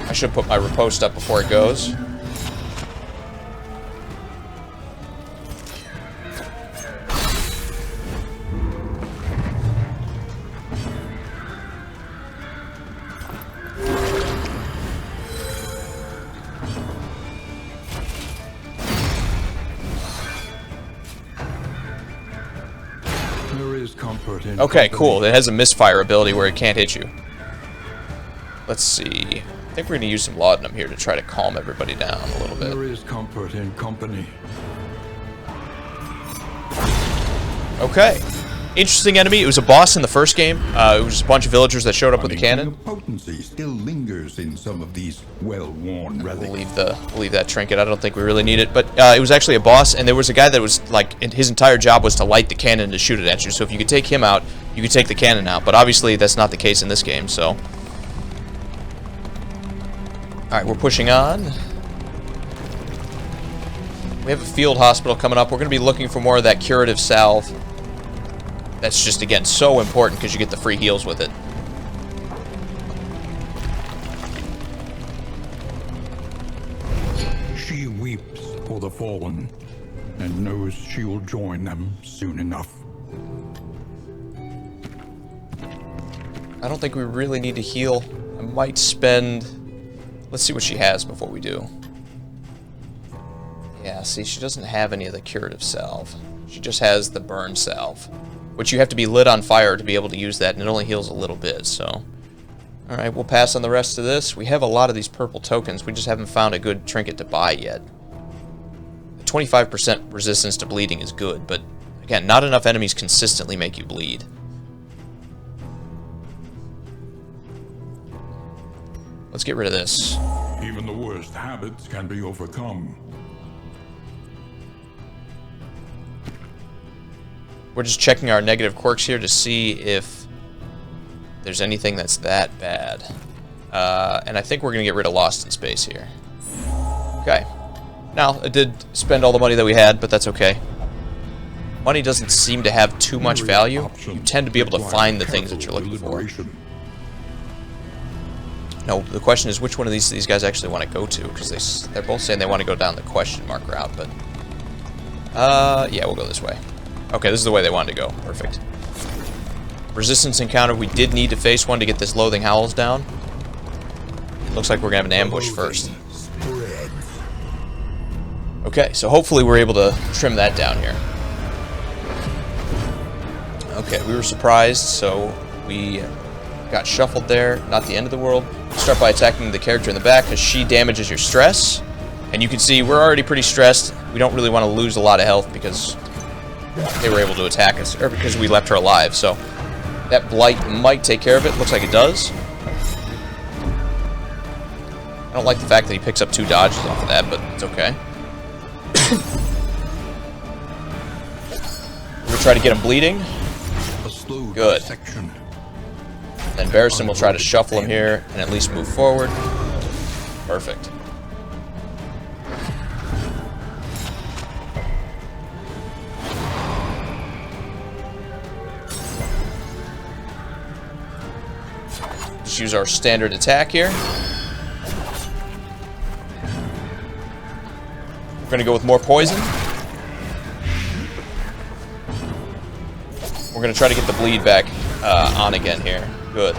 [SPEAKER 1] I should put my riposte up before it goes. Okay, cool. It has a misfire ability where it can't hit you. Let's see. I think we're going to use some laudanum here to try to calm everybody down a little bit.
[SPEAKER 2] There is comfort in company.
[SPEAKER 1] Okay. Interesting enemy. It was a boss in the first game. It was just a bunch of villagers that showed up with a cannon.
[SPEAKER 2] Potency still lingers in some of these well-worn relics.
[SPEAKER 1] We'll leave that trinket. I don't think we really need it. But it was actually a boss, and there was a guy that was like, his entire job was to light the cannon to shoot it at you. So if you could take him out, you could take the cannon out. But obviously that's not the case in this game. So, all right, we're pushing on. We have a field hospital coming up. We're going to be looking for more of that curative salve. That's just, again, so important because you get the free heals with it.
[SPEAKER 2] She weeps for the fallen and knows she will join them soon enough.
[SPEAKER 1] I don't think we really need to heal. I might spend... Let's see what she has before we do. Yeah, see, she doesn't have any of the curative salve. She just has the burn salve, which you have to be lit on fire to be able to use that, and it only heals a little bit, so... Alright, we'll pass on the rest of this. We have a lot of these purple tokens, we just haven't found a good trinket to buy yet. 25% resistance to bleeding is good, but again, not enough enemies consistently make you bleed. Let's get rid of this.
[SPEAKER 2] Even the worst habits can be overcome.
[SPEAKER 1] We're just checking our negative quirks here to see if there's anything that's that bad. And I think we're going to get rid of Lost in Space here. Okay. Now, I did spend all the money that we had, but that's okay. Money doesn't seem to have too much value. You tend to be able to find the things that you're looking for. No, the question is which one of these guys actually want to go to, because they're both saying they want to go down the question mark route, but... yeah, we'll go this way. Okay, this is the way they wanted to go. Perfect. Resistance encounter. We did need to face one to get this Loathing Howls down. Looks like we're going to have an ambush first. Okay, so hopefully we're able to trim that down here. Okay, we were surprised, so We got shuffled there. Not the end of the world. Start by attacking the character in the back because she damages your stress. And you can see we're already pretty stressed. We don't really want to lose a lot of health because they were able to attack us, or because we left her alive. So that blight might take care of it. Looks like it does. I don't like the fact that he picks up 2 dodges off of that, but it's okay. We're gonna try to get him bleeding. Good. Then Barristan will try to shuffle him here and at least move forward. Perfect. Just use our standard attack here. We're going to go with more poison. We're going to try to get the bleed back on again here. Good.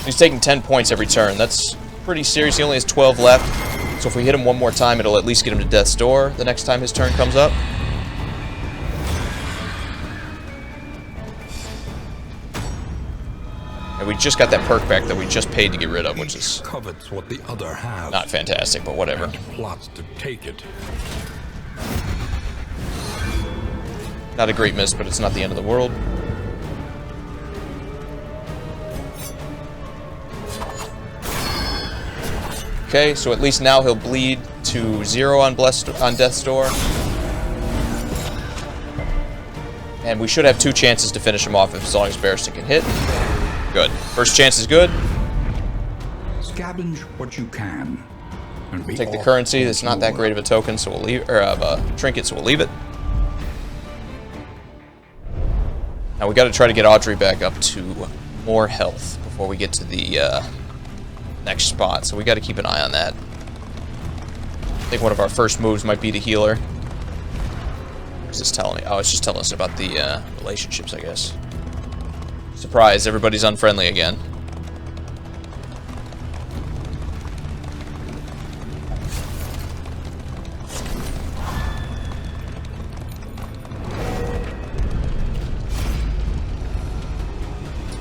[SPEAKER 1] He's taking 10 points every turn. That's pretty serious. He only has 12 left. So if we hit him one more time, it'll at least get him to death's door the next time his turn comes up. And we just got that perk back that we just paid to get rid of, which is
[SPEAKER 2] covets what the other has.
[SPEAKER 1] Not fantastic, but whatever.
[SPEAKER 2] And plots to take it.
[SPEAKER 1] Not a great miss, but it's not the end of the world. Okay, so at least now he'll bleed to 0 on Death's Door. And we should have 2 chances to finish him off as long as Barristan can hit. Good. First chance is good.
[SPEAKER 2] Scavenge what you can. And be
[SPEAKER 1] Take the currency. That's not that great of a token, so we'll leave, or a trinket, so we'll leave it. Now we got to try to get Audrey back up to more health before we get to the next spot. So we got to keep an eye on that. I think one of our first moves might be to heal her. What's this telling me? Oh, it's just telling us about the relationships, I guess. Surprise, everybody's unfriendly again.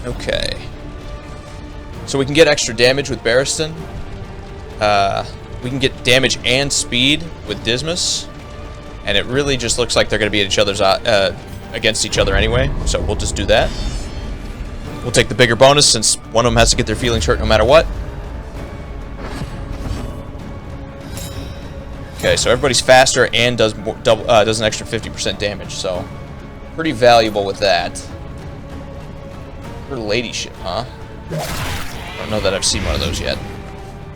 [SPEAKER 1] Okay. So we can get extra damage with Barristan. We can get damage and speed with Dismas. And it really just looks like they're going to be at each other's against each other anyway. So we'll just do that. We'll take the bigger bonus since one of them has to get their feelings hurt no matter what. Okay, so everybody's faster and does an extra 50% damage, so pretty valuable with that. Her ladyship, huh? I don't know that I've seen one of those yet.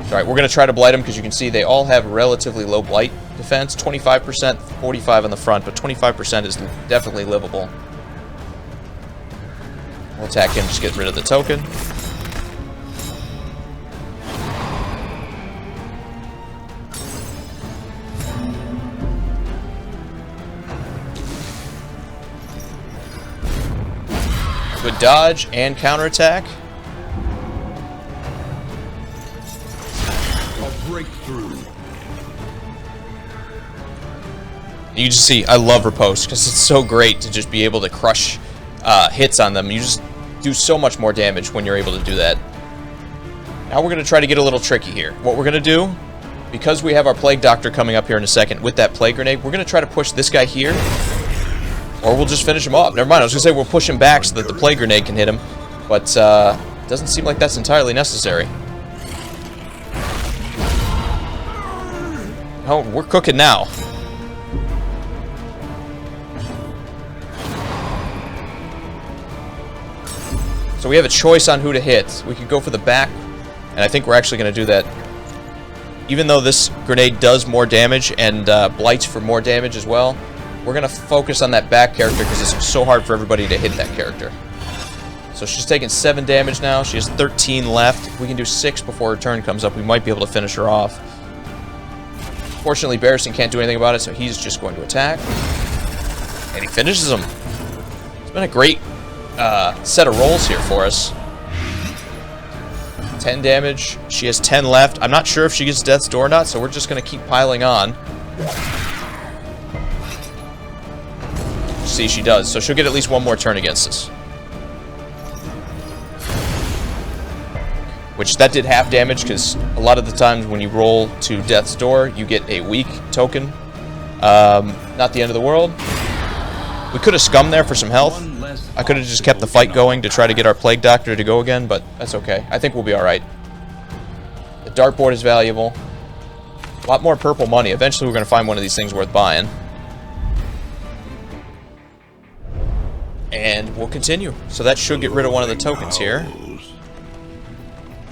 [SPEAKER 1] Alright, we're going to try to blight them because you can see they all have relatively low blight defense. 25%, 45 on the front, but 25% is definitely livable. We'll attack him, just get rid of the token. Good dodge and counterattack.
[SPEAKER 2] A breakthrough.
[SPEAKER 1] You just see, I love Riposte because it's so great to just be able to crush hits on them. You just do so much more damage when you're able to do that. Now we're going to try to get a little tricky here. What we're going to do, because we have our Plague Doctor coming up here in a second with that Plague Grenade, we're going to try to push this guy here, or we'll just finish him off. Never mind, I was going to say we'll push him back so that the Plague Grenade can hit him, but it doesn't seem like that's entirely necessary. Oh, we're cooking now. So we have a choice on who to hit. We could go for the back, and I think we're actually going to do that. Even though this grenade does more damage and blights for more damage as well, we're going to focus on that back character because it's so hard for everybody to hit that character. So she's taking 7 damage now. She has 13 left. If we can do 6 before her turn comes up, we might be able to finish her off. Fortunately, Barristan can't do anything about it, so he's just going to attack. And he finishes him. It's been a great set of rolls here for us. 10 damage. She has 10 left. I'm not sure if she gets Death's Door or not, so we're just going to keep piling on. See, she does. So she'll get at least one more turn against us. which that did half damage, because a lot of the times when you roll to Death's Door, you get a weak token. Not the end of the world. We could have scummed there for some health. I could have just kept the fight going to try to get our Plague Doctor to go again, but that's okay. I think we'll be alright. The dartboard is valuable. A lot more purple money. Eventually we're going to find one of these things worth buying. And we'll continue. So that should get rid of one of the tokens here.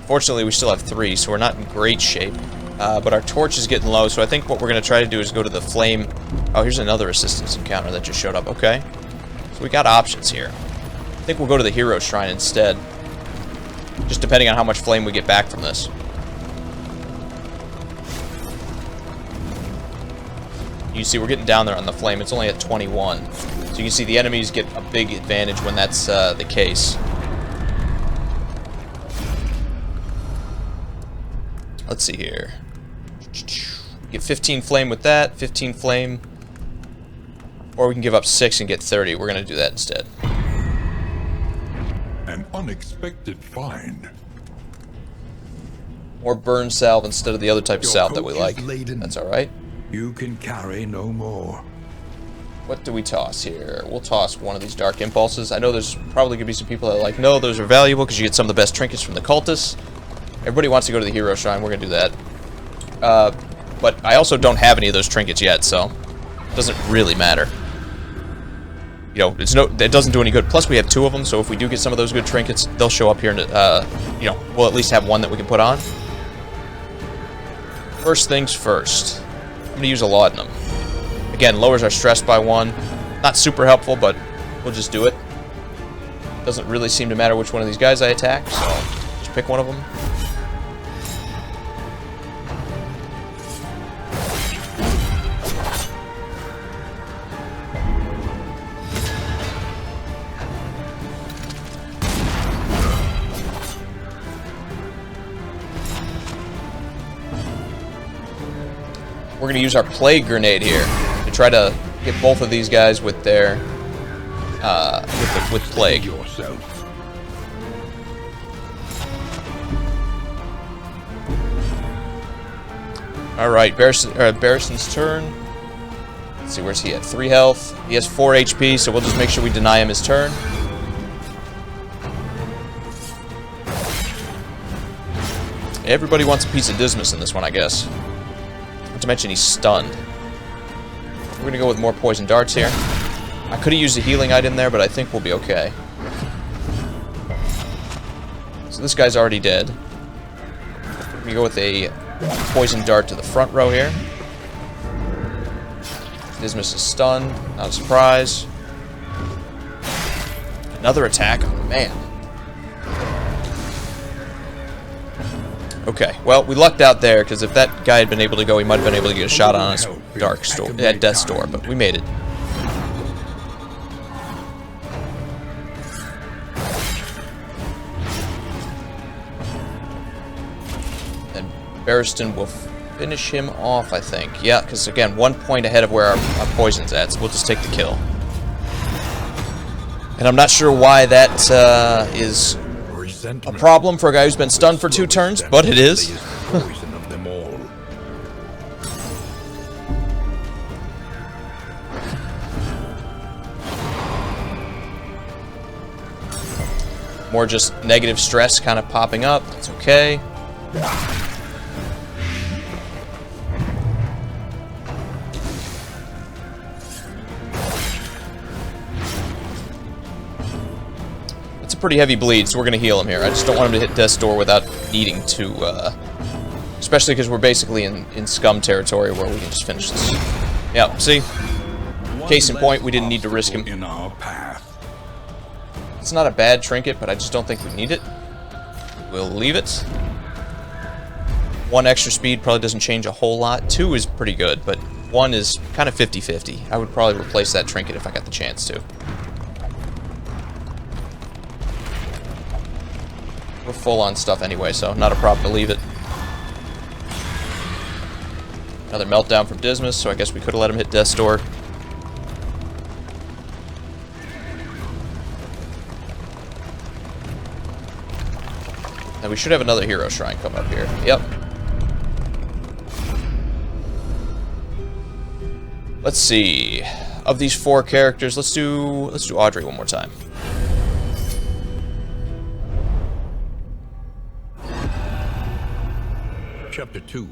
[SPEAKER 1] Fortunately, we still have 3, so we're not in great shape. But our torch is getting low, so I think what we're going to try to do is go to the flame... Oh, here's another assistance encounter that just showed up. Okay. So we got options here. I think we'll go to the Hero Shrine instead. Just depending on how much flame we get back from this. You see, we're getting down there on the flame. It's only at 21. So you can see the enemies get a big advantage when that's the case. Let's see here. Get 15 flame with that, 15 flame. Or we can give up 6 and get 30. We're going to do that instead.
[SPEAKER 3] An unexpected find.
[SPEAKER 1] Or burn salve instead of the other type of
[SPEAKER 2] Your
[SPEAKER 1] salve that we
[SPEAKER 2] coach
[SPEAKER 1] like.
[SPEAKER 2] is laden.
[SPEAKER 1] That's alright.
[SPEAKER 2] You can carry no more.
[SPEAKER 1] What do we toss here? We'll toss one of these Dark Impulses. I know there's probably going to be some people that are like, no, those are valuable because you get some of the best trinkets from the cultists. Everybody wants to go to the Hero Shrine. We're going to do that. But I also don't have any of those trinkets yet, so it doesn't really matter. You know, it doesn't do any good. Plus, we have 2 of them, so if we do get some of those good trinkets, they'll show up here, and, you know, we'll at least have one that we can put on. First things first. I'm going to use a Laudanum. Again, lowers our stress by 1. Not super helpful, but we'll just do it. Doesn't really seem to matter which one of these guys I attack, so just pick one of them. We're going to use our Plague Grenade here to try to get both of these guys with their, with Plague.
[SPEAKER 2] Yourself.
[SPEAKER 1] Alright, Barristan's turn. Let's see, where's he at? 3 health. He has 4 HP, so we'll just make sure we deny him his turn. Everybody wants a piece of Dismas in this one, I guess. Not to mention he's stunned. We're going to go with more poison darts here. I could have used a healing item there, but I think we'll be okay. So this guy's already dead. We're going to go with a poison dart to the front row here. Dismas is stunned. Not a surprise. Another attack. Oh, man. Okay, well, we lucked out there, because if that guy had been able to go, he might have been able to get a shot on us at Death's Door, but we made it. And Barristan will finish him off, I think. Yeah, because, again, 1 point ahead of where our poison's at, so we'll just take the kill. And I'm not sure why that is a problem for a guy who's been stunned for 2 turns, but it is.
[SPEAKER 2] Poison of them all.
[SPEAKER 1] More just negative stress kind of popping up. It's okay. It's a pretty heavy bleed, so we're going to heal him here. I just don't want him to hit Death's Door without needing to, especially because we're basically in scum territory where we can just finish this. Yeah, see? Case in point, we didn't need to risk him.
[SPEAKER 2] In our path.
[SPEAKER 1] It's not a bad trinket, but I just don't think we need it. We'll leave it. 1 extra speed probably doesn't change a whole lot. 2 is pretty good, but 1 is kind of 50-50. I would probably replace that trinket if I got the chance to. We're full on stuff anyway, so not a problem to leave it. Another meltdown from Dismas, so I guess we could have let him hit Death's Door. And we should have another hero shrine come up here. Yep. Let's see. Of these 4 characters, let's do Audrey one more time.
[SPEAKER 2] Chapter 2.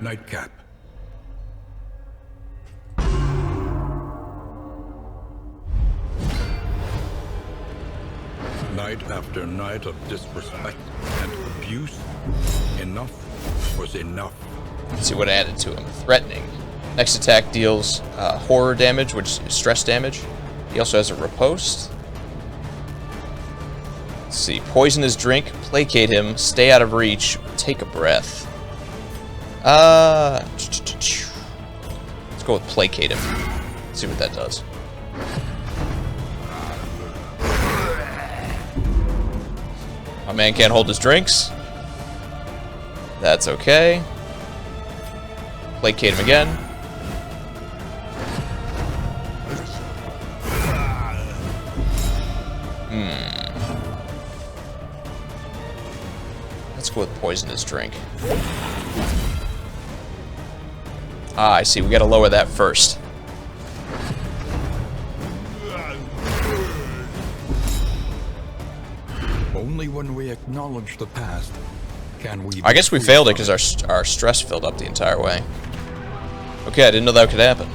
[SPEAKER 2] Nightcap. Night after night of disrespect and abuse, enough was enough.
[SPEAKER 1] Let's see what added to him. Threatening. Next attack deals horror damage, which is stress damage. He also has a riposte. Let's see. Poison his drink, placate him, stay out of reach, take a breath. Let's go with placate him. Let's see what that does. My man can't hold his drinks. That's okay. Placate him again. Let's go with poison his drink. Ah, I see. We gotta lower that first.
[SPEAKER 2] Only when we acknowledge the past can we...
[SPEAKER 1] I guess we failed it because our stress filled up the entire way. Okay, I didn't know that could happen.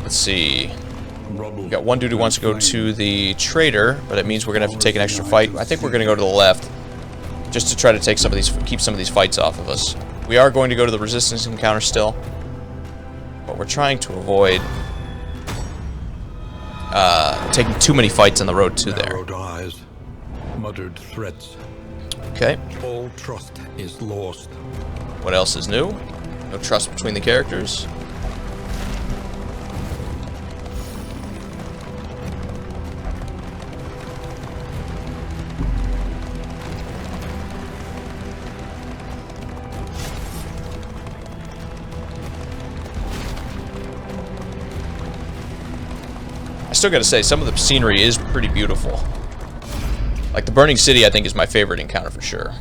[SPEAKER 1] Let's see. We got one dude who wants to go to the trader, but it means we're gonna have to take an extra fight. I think we're gonna go to the left, just to try to take some of these, keep some of these fights off of us. We are going to go to the resistance encounter still, but we're trying to avoid taking too many fights on the road to there.
[SPEAKER 2] Narrowed eyes, muttered threats.
[SPEAKER 1] Okay.
[SPEAKER 2] All trust is lost.
[SPEAKER 1] What else is new? No trust between the characters. I still gotta say, some of the scenery is pretty beautiful. Like the Burning City, I think, is my favorite encounter for sure.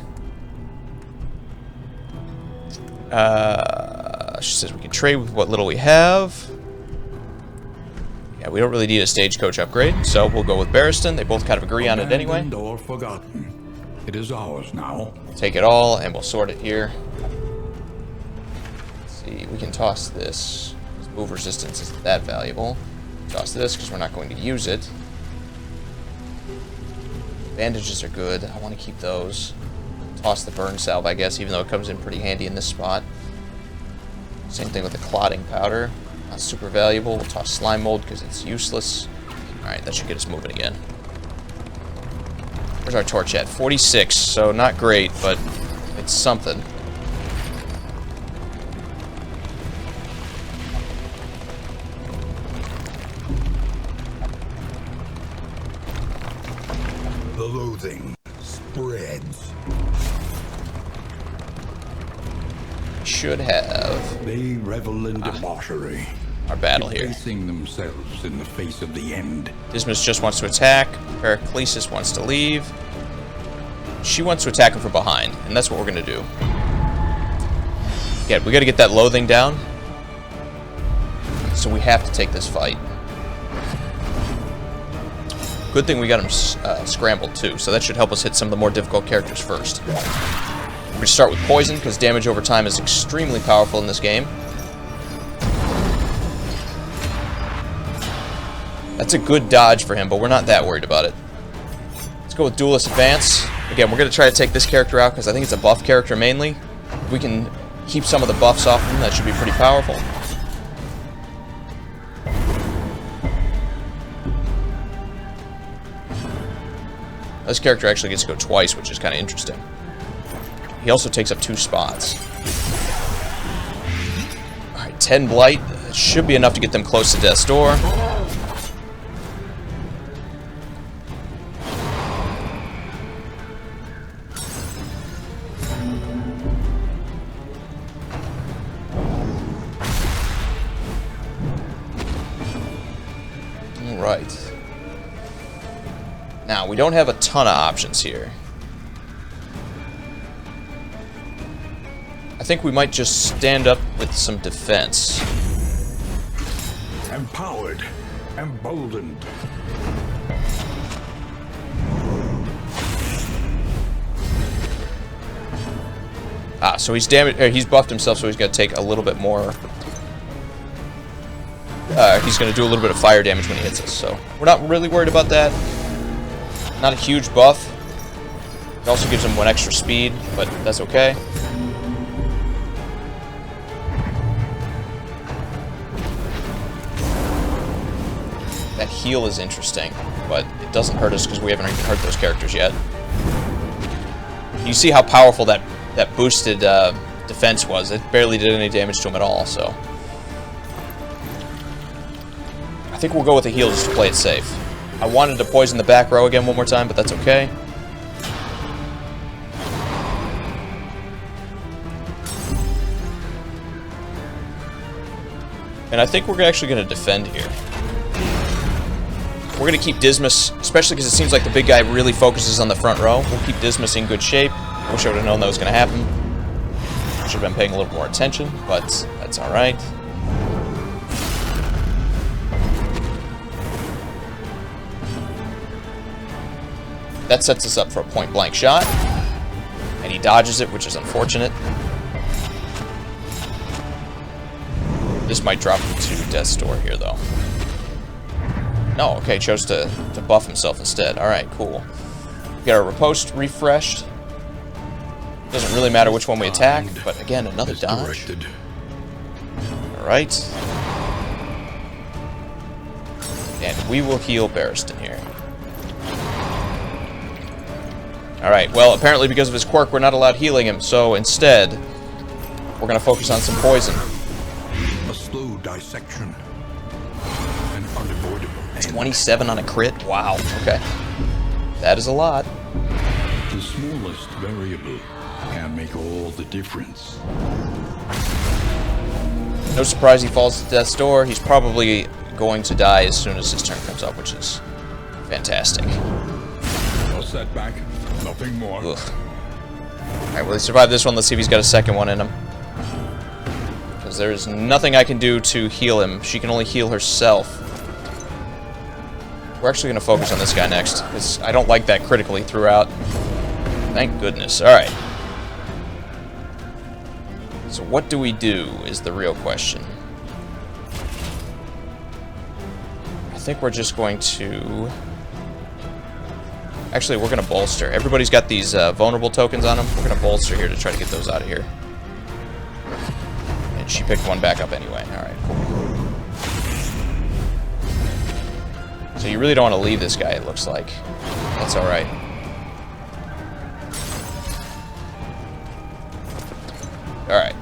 [SPEAKER 1] She says we can trade with what little we have. Yeah, we don't really need a stagecoach upgrade, so we'll go with Barristan. They both kind of agree on it anyway.
[SPEAKER 2] Abandoned or forgotten. It is ours now.
[SPEAKER 1] Take it all, and we'll sort it here. Let's see, we can toss this. Move resistance isn't that valuable. Toss this because we're not going to use it. Bandages are good. I want to keep those. Toss the burn salve, I guess, even though it comes in pretty handy in this spot. Same thing with the clotting powder. Not super valuable. We'll toss slime mold because it's useless. Alright, that should get us moving again. Where's our torch at? 46, so not great, but it's something.
[SPEAKER 2] The loathing spreads.
[SPEAKER 1] Should have
[SPEAKER 2] They revel in debauchery,
[SPEAKER 1] our battle here.
[SPEAKER 2] facing themselves in the face of the end.
[SPEAKER 1] Dismas just wants to attack. Periclesis wants to leave. She wants to attack him from behind, and that's what we're going to do. Yeah, we got to get that loathing down. So we have to take this fight. Good thing we got him scrambled too, so that should help us hit some of the more difficult characters first. We're going to start with poison, because damage over time is extremely powerful in this game. That's a good dodge for him, but we're not that worried about it. Let's go with Duelist Advance. Again, we're going to try to take this character out, because I think it's a buff character mainly. If we can keep some of the buffs off him, that should be pretty powerful. This character actually gets to go twice, which is kind of interesting. He also takes up 2 spots. Alright, 10 Blight. That should be enough to get them close to Death's Door. Alright. Now, we don't have a ton of options here. I think we might just stand up with some defense.
[SPEAKER 2] Empowered, emboldened.
[SPEAKER 1] Ah, so he's damaged. He's buffed himself, so he's got to take a little bit more. He's going to do a little bit of fire damage when he hits us, so we're not really worried about that. Not a huge buff. It also gives him 1 extra speed, but that's okay. That heal is interesting, but it doesn't hurt us because we haven't even hurt those characters yet. You see how powerful that boosted defense was. It barely did any damage to him at all, so I think we'll go with a heal just to play it safe. I wanted to poison the back row again one more time, but that's okay. And I think we're actually going to defend here. We're going to keep Dismas, especially because it seems like the big guy really focuses on the front row. We'll keep Dismas in good shape. I wish I would have known that was going to happen. I should have been paying a little more attention, but that's alright. That sets us up for a point-blank shot. And he dodges it, which is unfortunate. This might drop him to Death's Door here, though. No, okay, chose to buff himself instead. Alright, cool. We got our riposte refreshed. Doesn't really matter which one we attack, but again, another dodge. Alright. And we will heal Barristan here. Alright, well, apparently because of his quirk, we're not allowed healing him, so instead, we're going to focus on some poison.
[SPEAKER 2] A slow dissection. An unavoidable end.
[SPEAKER 1] 27 on a crit? Wow, okay. That is a lot.
[SPEAKER 2] The smallest variable can make all the difference.
[SPEAKER 1] No surprise he falls to Death's Door. He's probably going to die as soon as his turn comes up, which is fantastic.
[SPEAKER 2] A setback, nothing more.
[SPEAKER 1] Ugh. Alright, well, he survived this one. Let's see if he's got a second one in him. Because there is nothing I can do to heal him. She can only heal herself. We're actually going to focus on this guy next, because I don't like that critically throughout. Thank goodness. Alright. So what do we do is the real question. I think we're just going to... Actually, we're going to bolster. Everybody's got these vulnerable tokens on them. We're going to bolster here to try to get those out of here. And she picked one back up anyway. Alright, cool. So you really don't want to leave this guy, it looks like. That's alright. Alright.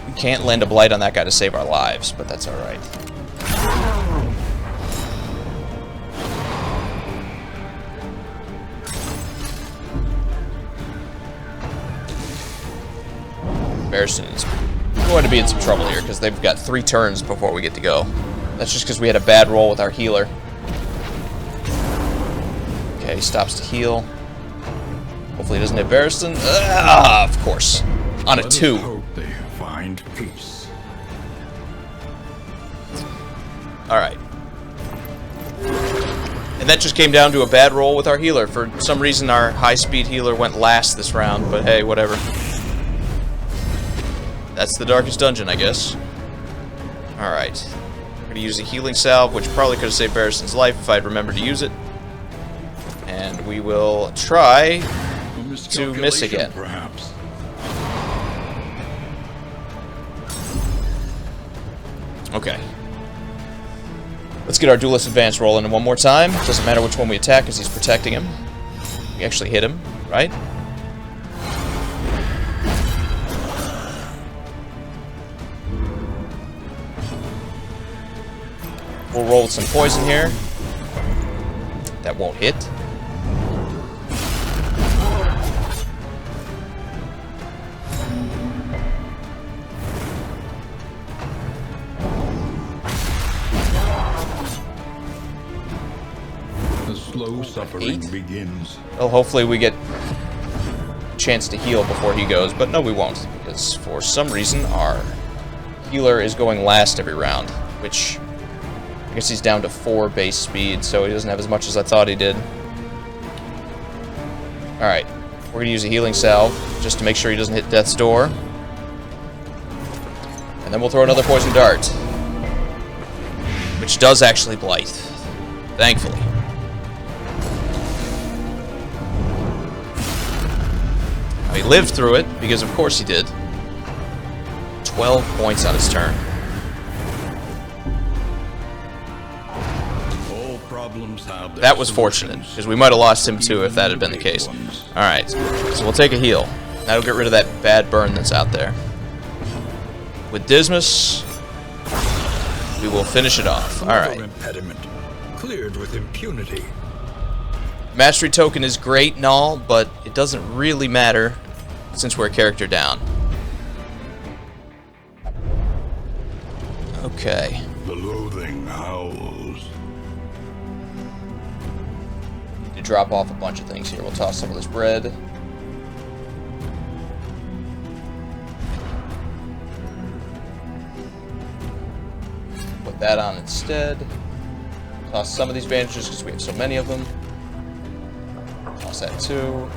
[SPEAKER 1] We can't land a blight on that guy to save our lives, but that's alright. Barristan is going to be in some trouble here because they've got 3 turns before we get to go. That's just because we had a bad roll with our healer. Okay, he stops to heal. Hopefully he doesn't hit Barristan. Of course. On a 2.
[SPEAKER 2] Let us hope they find peace.
[SPEAKER 1] Alright. And that just came down to a bad roll with our healer. For some reason our high-speed healer went last this round, but hey, whatever. That's the Darkest Dungeon, I guess. Alright. We're going to use a healing salve, which probably could have saved Barristan's life if I'd remembered to use it. And we will try to miss again.
[SPEAKER 2] Perhaps.
[SPEAKER 1] Okay. Let's get our Duelist Advance rolling one more time. Doesn't matter which one we attack because he's protecting him. We actually hit him, right? We'll roll with some poison here. That won't hit.
[SPEAKER 2] slow suffering begins.
[SPEAKER 1] Well, hopefully we get a chance to heal before he goes, but no, we won't, because for some reason our healer is going last every round, which I guess he's down to 4 base speed, so he doesn't have as much as I thought he did. Alright, we're going to use a healing salve just to make sure he doesn't hit death's door. And then we'll throw another poison dart, which does actually blight, thankfully. Now, he lived through it, because of course he did. 12 points on his turn.
[SPEAKER 2] All problems have their
[SPEAKER 1] That was fortunate,
[SPEAKER 2] solutions.
[SPEAKER 1] because we might have lost him too if that had been the case. Alright, so we'll take a heal. That'll get rid of that bad burn that's out there. With Dismas, we will finish it off.
[SPEAKER 2] Another
[SPEAKER 1] Alright.
[SPEAKER 2] impediment cleared with impunity.
[SPEAKER 1] Mastery token is great and all, but it doesn't really matter since we're a character down. Okay.
[SPEAKER 2] The loathing howls.
[SPEAKER 1] To drop off a bunch of things here. We'll toss some of this bread. Put that on instead. Toss some of these bandages because we have so many of them. Toss that too.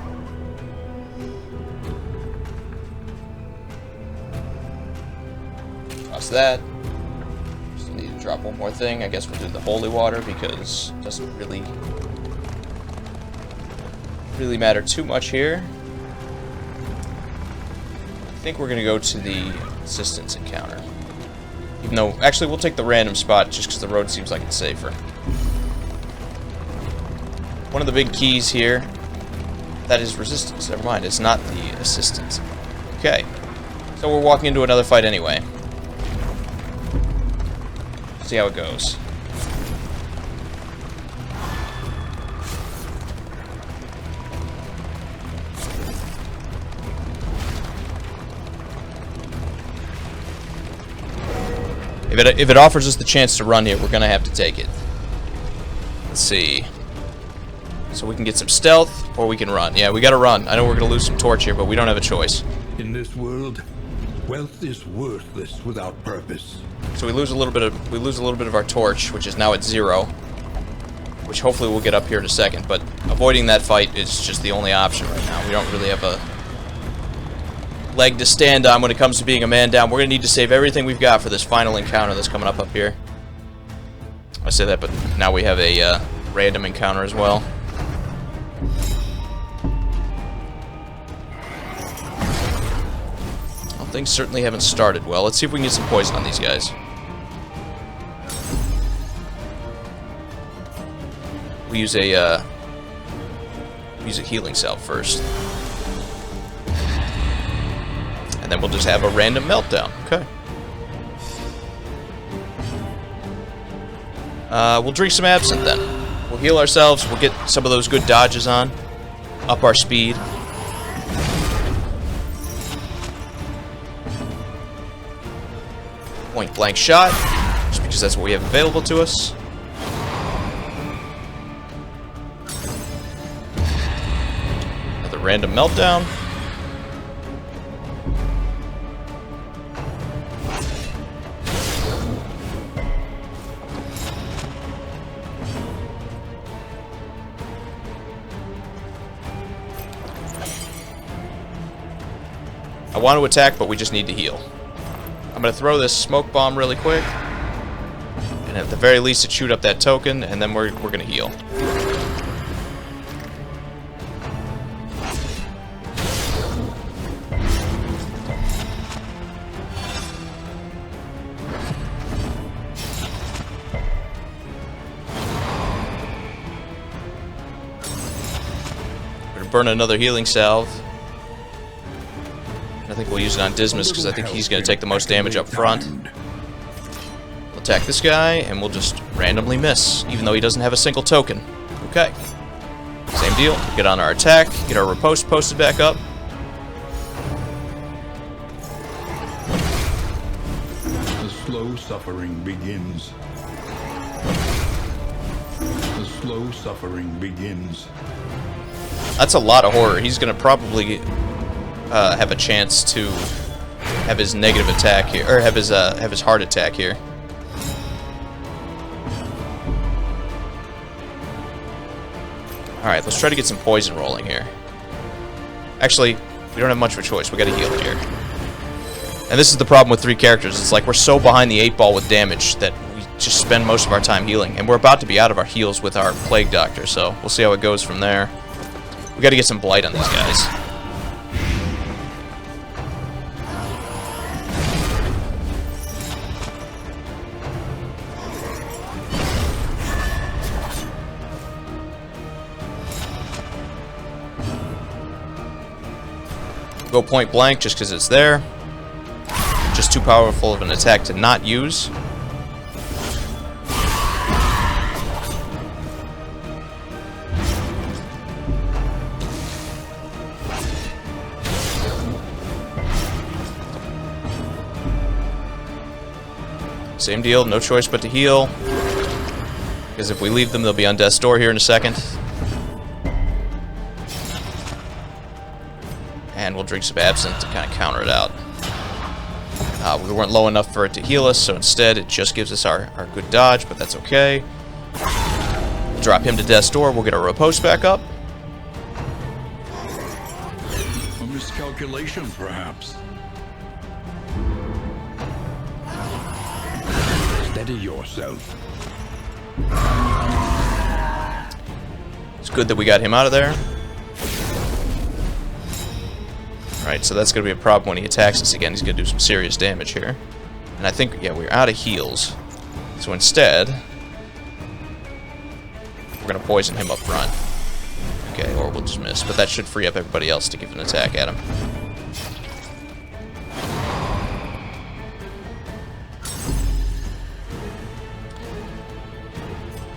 [SPEAKER 1] Toss that. Just need to drop one more thing. I guess we'll do the holy water because it doesn't really matter too much here. I think we're gonna go to the assistance encounter. Even though, actually, we'll take the random spot just because the road seems like it's safer. One of the big keys here, that is resistance. Never mind, it's not the assistance. Okay, so we're walking into another fight anyway. See how it goes. If it offers us the chance to run here, we're gonna have to take it. Let's see. So we can get some stealth, or we can run. Yeah, we gotta run. I know we're gonna lose some torch here, but we don't have a choice.
[SPEAKER 2] In this world, wealth is worthless without purpose.
[SPEAKER 1] So we lose a little bit of our torch, which is now at 0. Which hopefully we'll get up here in a second, but avoiding that fight is just the only option right now. We don't really have a leg to stand on when it comes to being a man down. We're going to need to save everything we've got for this final encounter that's coming up here. I say that, but now we have a random encounter as well. Well, things certainly haven't started well. Let's see if we can get some poison on these guys. We use a healing salve first. And then we'll just have a random meltdown. Okay. We'll drink some absinthe then. We'll heal ourselves. We'll get some of those good dodges on. Up our speed. Point blank shot. Just because that's what we have available to us. Another random meltdown. I want to attack, but we just need to heal. I'm going to throw this smoke bomb really quick. And at the very least, it shoot up that token, and then we're going to heal. We're going to burn another healing salve. I think we'll use it on Dismas because I think he's going to take the most damage up front. We'll attack this guy, and we'll just randomly miss, even though he doesn't have a single token. Okay. Same deal. Get on our attack, get our riposte posted back up.
[SPEAKER 2] The slow suffering begins. The slow suffering begins.
[SPEAKER 1] That's a lot of horror. He's going to probably have a chance to have his negative attack here, or have his heart attack here. All right, let's try to get some poison rolling here. Actually, we don't have much of a choice. We got to heal here. And this is the problem with 3 characters. It's like we're so behind the 8 ball with damage that we just spend most of our time healing. And we're about to be out of our heals with our Plague Doctor, so we'll see how it goes from there. We got to get some blight on these guys. Go point blank just because it's there. Just too powerful of an attack to not use. Same deal, no choice but to heal. Because if we leave them, they'll be on death's door here in a second. And we'll drink some absinthe to kind of counter it out. We weren't low enough for it to heal us, so instead it just gives us our good dodge, but that's okay. Drop him to death's door, we'll get our riposte back up.
[SPEAKER 2] A miscalculation, perhaps. Steady yourself.
[SPEAKER 1] It's good that we got him out of there. Alright, so that's going to be a problem when he attacks us again. He's going to do some serious damage here. And I think, yeah, we're out of heals. So instead, we're going to poison him up front. Okay, or we'll just miss. But that should free up everybody else to give an attack at him.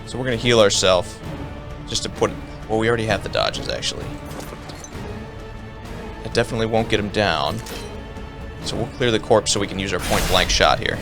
[SPEAKER 1] So we're going to heal ourselves. Just to put... Well, we already have the dodges, actually. It definitely won't get him down. So we'll clear the corpse so we can use our point-blank shot here.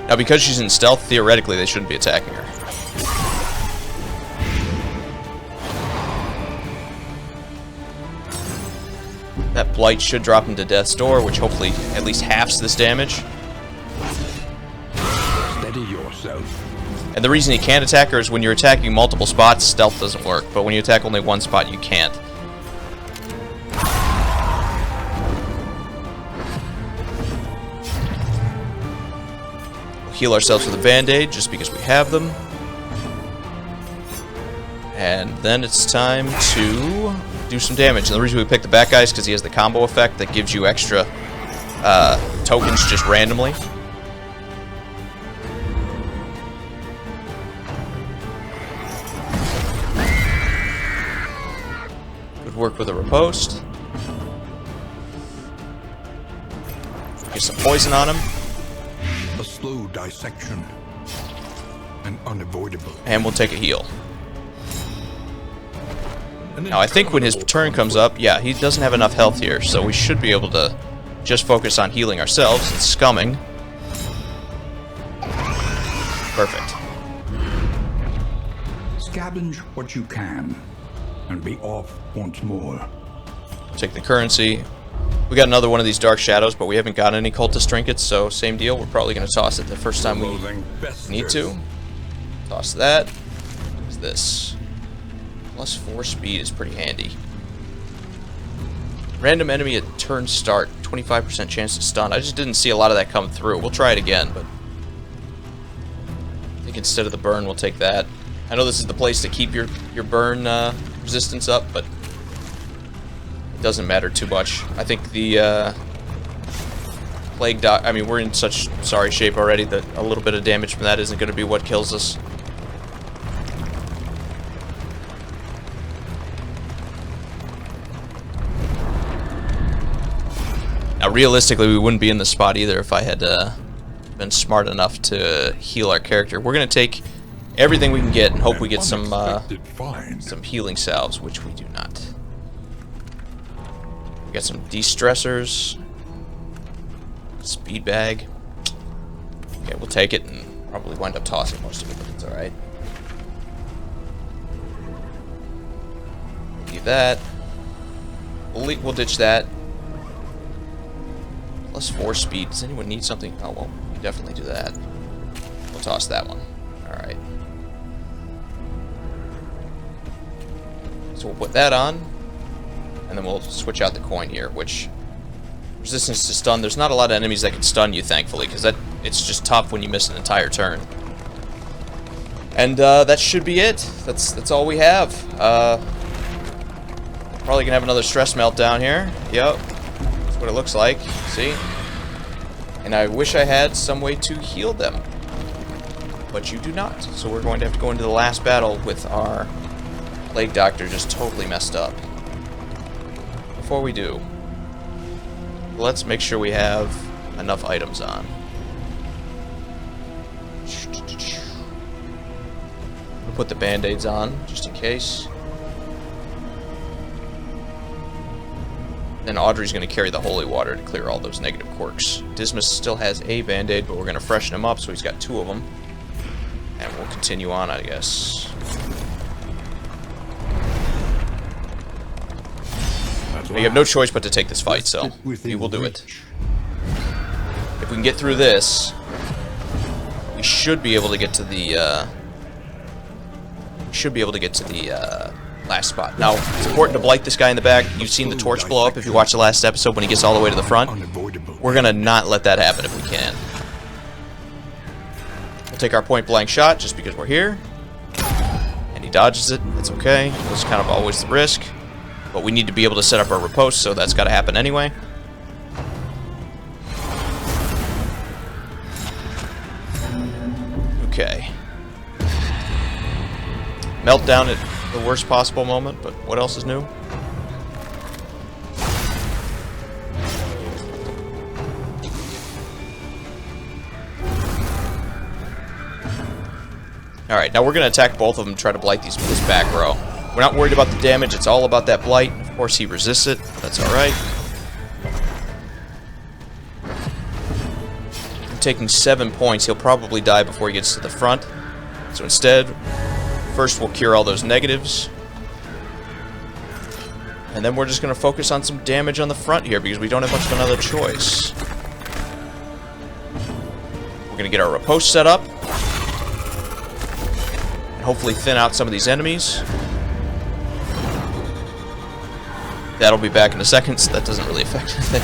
[SPEAKER 1] Now, because she's in stealth, theoretically, they shouldn't be attacking her. That Blight should drop him to death's door, which hopefully at least halves this damage.
[SPEAKER 2] Steady yourself.
[SPEAKER 1] And the reason he can't attack her is when you're attacking multiple spots, stealth doesn't work. But when you attack only one spot, you can't. Heal ourselves with a Band-Aid just because we have them. And then it's time to do some damage. And the reason we picked the Bat Guy is because he has the combo effect that gives you extra tokens just randomly. Good work with a riposte. Get some poison on him.
[SPEAKER 2] A slow dissection. And unavoidable.
[SPEAKER 1] And we'll take a heal. Now, I think when his turn comes up, yeah, he doesn't have enough health here, so we should be able to just focus on healing ourselves and scumming. Perfect.
[SPEAKER 2] Scavenge what you can, and be off once more.
[SPEAKER 1] Take the currency. We got another one of these Dark Shadows, but we haven't got any Cultist Trinkets, so same deal. We're probably going to toss it the first time we need to. Toss that. What's this? Plus 4 speed is pretty handy. Random enemy at turn start. 25% chance to stun. I just didn't see a lot of that come through. We'll try it again, but I think instead of the burn, we'll take that. I know this is the place to keep your burn resistance up, but it doesn't matter too much. I think the Plague Doc... I mean, we're in such sorry shape already that a little bit of damage from that isn't going to be what kills us. Now, realistically, we wouldn't be in this spot either if I had been smart enough to heal our character. We're going to take everything we can get and hope we get some healing salves, which we do not. We got some de-stressors. Speed bag. Okay, we'll take it and probably wind up tossing most of it, but it's alright. Leave that. We'll ditch that. Plus 4 speed. Does anyone need something? Oh, well, we definitely do that. We'll toss that one. Alright. So we'll put that on. And then we'll switch out the coin here, which... resistance to stun. There's not a lot of enemies that can stun you, thankfully, because it's just tough when you miss an entire turn. And that should be it. That's all we have. Probably gonna have another stress meltdown here. Yep, that's what it looks like. See? And I wish I had some way to heal them, but you do not. So we're going to have to go into the last battle with our Plague Doctor just totally messed up. Before we do, let's make sure we have enough items on. We'll put the band-aids on, just in case. Then Audrey's going to carry the holy water to clear all those negative quirks. Dismas still has a band-aid, but we're going to freshen him up, so he's got 2 of them. And we'll continue on, I guess. We have no choice but to take this fight, so we will do it. If we can get through this, we should be able to get to the last spot. Now, it's important to blight this guy in the back. You've seen the torch blow up if you watch the last episode when he gets all the way to the front. We're gonna not let that happen if we can. We'll take our point blank shot just because we're here. And he dodges it. That's okay. That's kind of always the risk. But we need to be able to set up our riposte, so that's got to happen anyway. Okay. Meltdown at the worst possible moment, but what else is new? Alright, now we're going to attack both of them and try to blight this back row. We're not worried about the damage, it's all about that blight. Of course he resists it, but that's alright. I'm taking 7 points, he'll probably die before he gets to the front. So instead, first we'll cure all those negatives. And then we're just going to focus on some damage on the front here, because we don't have much of another choice. We're going to get our riposte set up. And hopefully thin out some of these enemies. That'll be back in a second, so that doesn't really affect anything.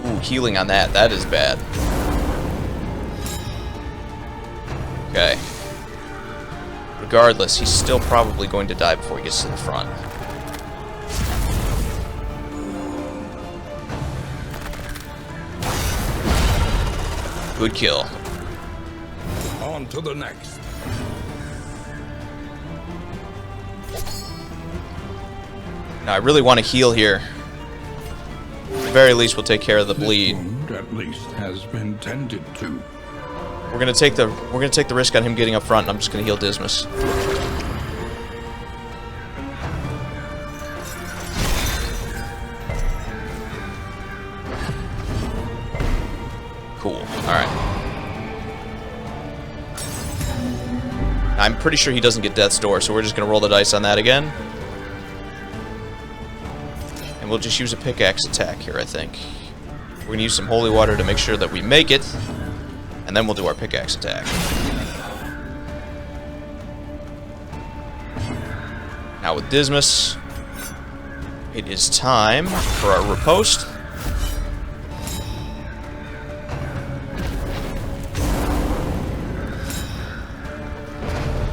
[SPEAKER 1] Ooh, healing on that. That is bad. Okay. Regardless, he's still probably going to die before he gets to the front. Good kill.
[SPEAKER 2] On to the next.
[SPEAKER 1] Now, I really want to heal here. At the very least, we'll take care of the bleed.
[SPEAKER 2] This wound, at least, has been tended to.
[SPEAKER 1] We're gonna take the risk on him getting up front, and I'm just gonna heal Dismas. Cool. Alright. I'm pretty sure he doesn't get Death's Door, so we're just gonna roll the dice on that again. And we'll just use a pickaxe attack here, I think. We're gonna use some holy water to make sure that we make it. And then we'll do our pickaxe attack. Now with Dismas, it is time for our riposte.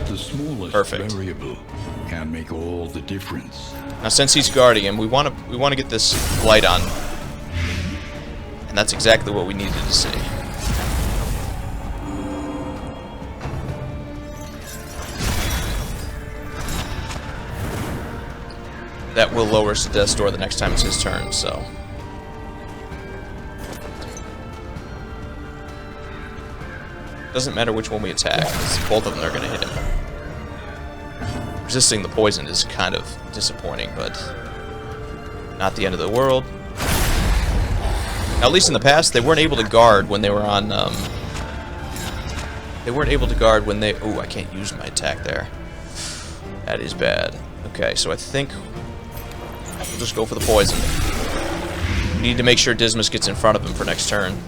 [SPEAKER 2] The smallest
[SPEAKER 1] Perfect.
[SPEAKER 2] variable can make all the difference.
[SPEAKER 1] Now since he's guarding him, we want to get this light on. And that's exactly what we needed to see. that will lower us to death's door the next time it's his turn, so. Doesn't matter which one we attack, 'cause both of them are going to hit him. Resisting the poison is kind of disappointing, but not the end of the world. Now, at least in the past, they weren't able to guard when they were on, they weren't able to guard when they... Ooh, I can't use my attack there. That is bad. Okay, so I think we'll just go for the poison. We need to make sure Dismas gets in front of him for next turn.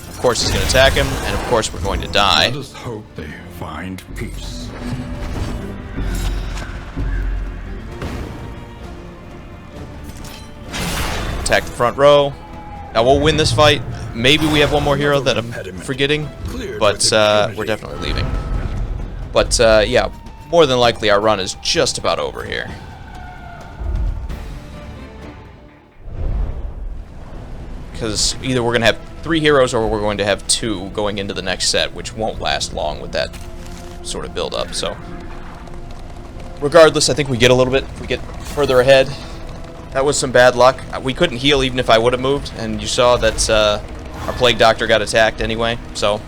[SPEAKER 1] Of course he's going to attack him, and of course we're going to die.
[SPEAKER 2] Let us hope they find peace.
[SPEAKER 1] Attack the front row. Now we'll win this fight. Maybe we have one more hero that I'm forgetting, but we're definitely leaving. But yeah, more than likely our run is just about over here. Because either we're going to have 3 heroes or we're going to have 2 going into the next set, which won't last long with that sort of build up. So regardless, I think we get a little bit, we get further ahead. That was some bad luck. We couldn't heal even if I would have moved, and you saw that our Plague Doctor got attacked anyway, so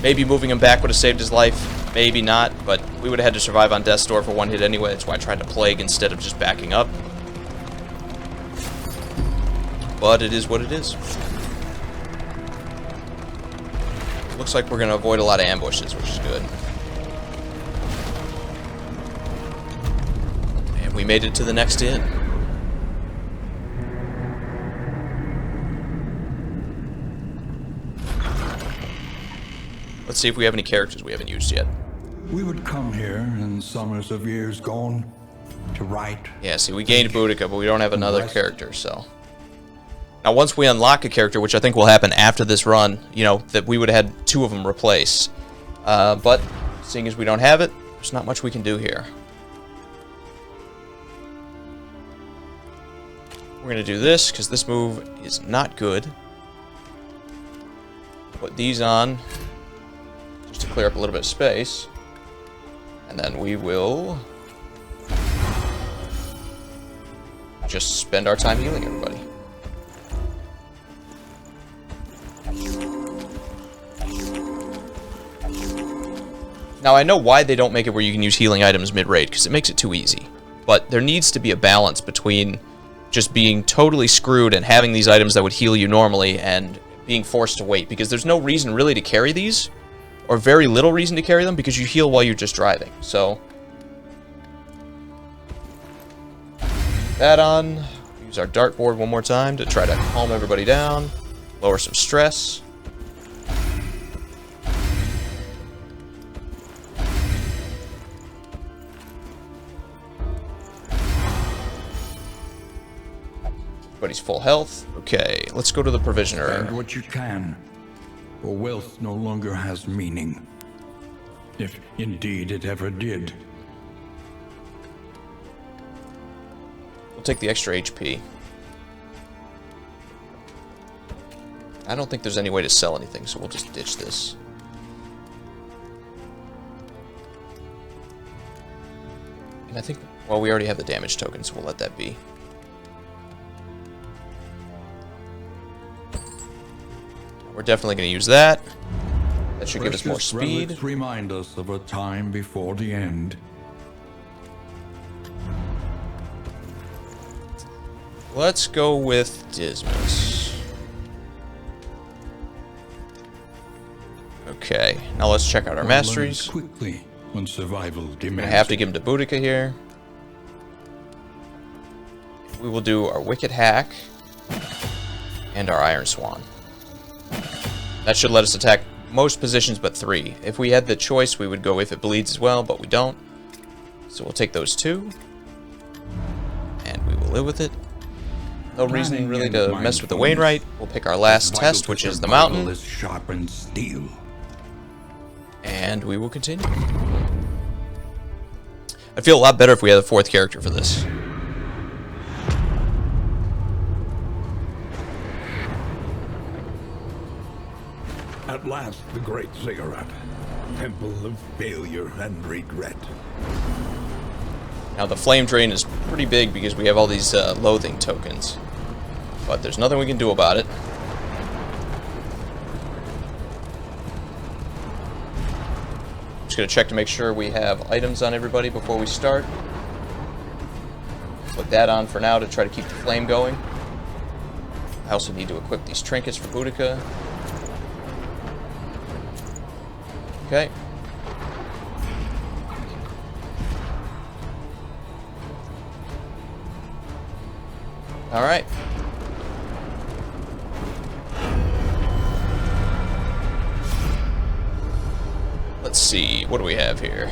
[SPEAKER 1] maybe moving him back would have saved his life, maybe not, but we would have had to survive on Death's Door for 1 hit anyway. That's why I tried to Plague instead of just backing up. But it is what it is. Looks like we're going to avoid a lot of ambushes, which is good. And we made it to the next inn. Let's see if we have any characters we haven't used yet.
[SPEAKER 2] We would come here in summers of years gone to write.
[SPEAKER 1] Yeah, see, we gained Boudica, but we don't have another character, so... Now, once we unlock a character, which I think will happen after this run, you know, that we would have had 2 of them replace. But, seeing as we don't have it, there's not much we can do here. We're going to do this, because this move is not good. Put these on, just to clear up a little bit of space. And then we will just spend our time healing everybody. Now, I know why they don't make it where you can use healing items mid-raid, because it makes it too easy. But there needs to be a balance between just being totally screwed and having these items that would heal you normally and being forced to wait, because there's no reason really to carry these, or very little reason to carry them, because you heal while you're just driving. So, that on. Use our dartboard one more time to try to calm everybody down, lower some stress. Everybody's full health. Okay, let's go to the Provisioner.
[SPEAKER 2] Spend what you can, for wealth no longer has meaning. If indeed it ever did.
[SPEAKER 1] We'll take the extra HP. I don't think there's any way to sell anything, so we'll just ditch this. And I think, well, we already have the damage token, so we'll let that be. We're definitely going to use that. That should give us more speed.
[SPEAKER 2] Relics remind us of a time before the end.
[SPEAKER 1] Let's go with Dismas. Okay, now let's check out our masteries.
[SPEAKER 2] Quickly when survival demands.
[SPEAKER 1] I have to give him to Boudica here. We will do our Wicked Hack and our Iron Swan. That should let us attack most positions but 3. If we had the choice, we would go If It Bleeds as well, but we don't. So we'll take those 2. And we will live with it. No reason really to mess with the Wainwright. We'll pick our last test, which is the Mountain.
[SPEAKER 2] Sharpened steel.
[SPEAKER 1] And we will continue. I'd feel a lot better if we had a 4th character for this.
[SPEAKER 3] At last, the Great Ziggurat, temple of failure and regret.
[SPEAKER 1] Now the flame drain is pretty big because we have all these loathing tokens. But there's nothing we can do about it. Just gonna check to make sure we have items on everybody before we start. Put that on for now to try to keep the flame going. I also need to equip these trinkets for Boudica. Okay. Alright. Let's see, what do we have here?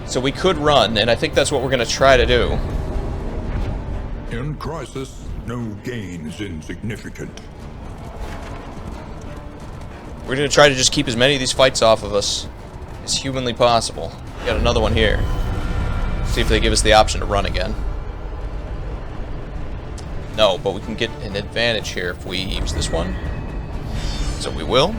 [SPEAKER 1] So we could run, and I think that's what we're going to try to do.
[SPEAKER 2] In crisis, no gain is insignificant.
[SPEAKER 1] We're going to try to just keep as many of these fights off of us as humanly possible. We got another one here. See if they give us the option to run again. No, but we can get an advantage here if we use this one. So we will.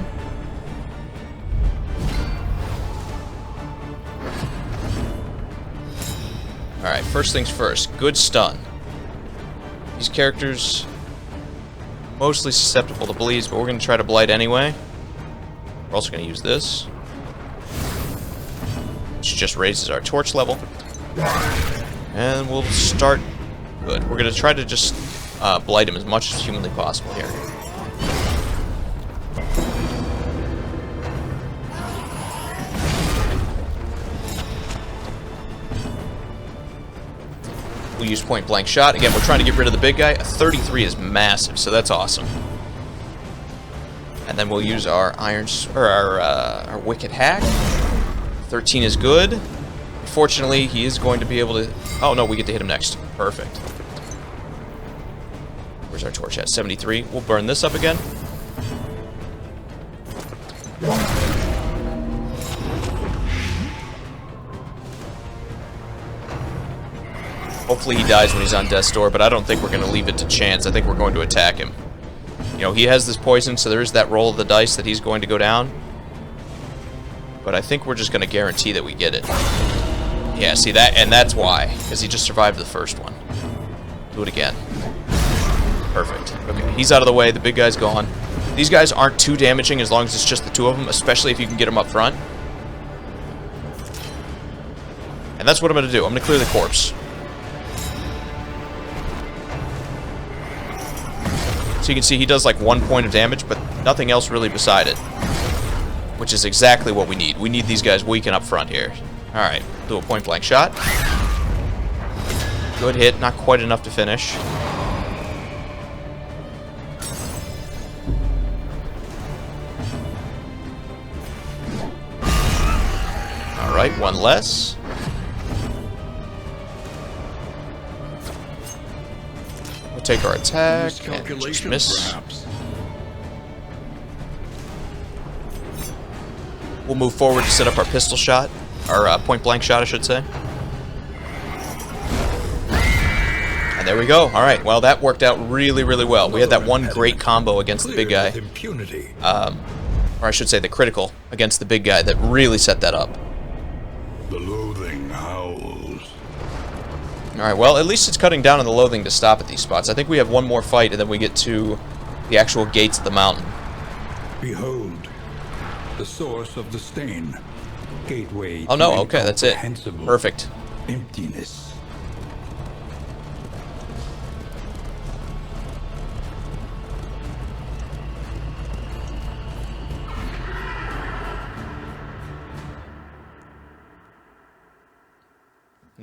[SPEAKER 1] Alright, first things first. Good stun. These characters mostly susceptible to bleeds, but we're going to try to blight anyway. We're also going to use this, which just raises our torch level. And we'll start good. We're going to try to just blight him as much as humanly possible here. We'll use point blank shot. Again, we're trying to get rid of the big guy. A 33 is massive, so that's awesome. And then we'll use our our wicked hack. 13 is good. Unfortunately, he is going to be able to... Oh no, we get to hit him next. Perfect. Where's our torch at? 73. We'll burn this up again. Hopefully he dies when he's on death's door, but I don't think we're going to leave it to chance. I think we're going to attack him. You know, he has this poison, so there is that roll of the dice that he's going to go down. But I think we're just going to guarantee that we get it. Yeah, see that? And that's why. Because he just survived the first one. Do it again. Perfect. Okay, he's out of the way. The big guy's gone. These guys aren't too damaging as long as it's just the two of them, especially if you can get them up front. And that's what I'm going to do. I'm going to clear the corpse. So you can see he does like 1 point of damage, but nothing else really beside it. Which is exactly what we need. We need these guys weak and up front here. Alright, do a point blank shot. Good hit, not quite enough to finish. Alright, one less. Take our attack and just miss.
[SPEAKER 2] Perhaps.
[SPEAKER 1] We'll move forward to set up our pistol shot, our point blank shot, I should say. And there we go. All right. Well, that worked out really, really well. We had that one great combo against the big guy,
[SPEAKER 2] Impunity.
[SPEAKER 1] or I should say the critical against the big guy that really set that up.
[SPEAKER 2] The loathing howls.
[SPEAKER 1] All right. Well, at least it's cutting down on the loathing to stop at these spots. I think we have one more fight, and then we get to the actual gates of the mountain.
[SPEAKER 2] Behold, the source of the stain. Gateway.
[SPEAKER 1] Oh no.
[SPEAKER 2] to
[SPEAKER 1] Okay, that's it.
[SPEAKER 2] incomprehensible
[SPEAKER 1] Perfect.
[SPEAKER 2] Emptiness.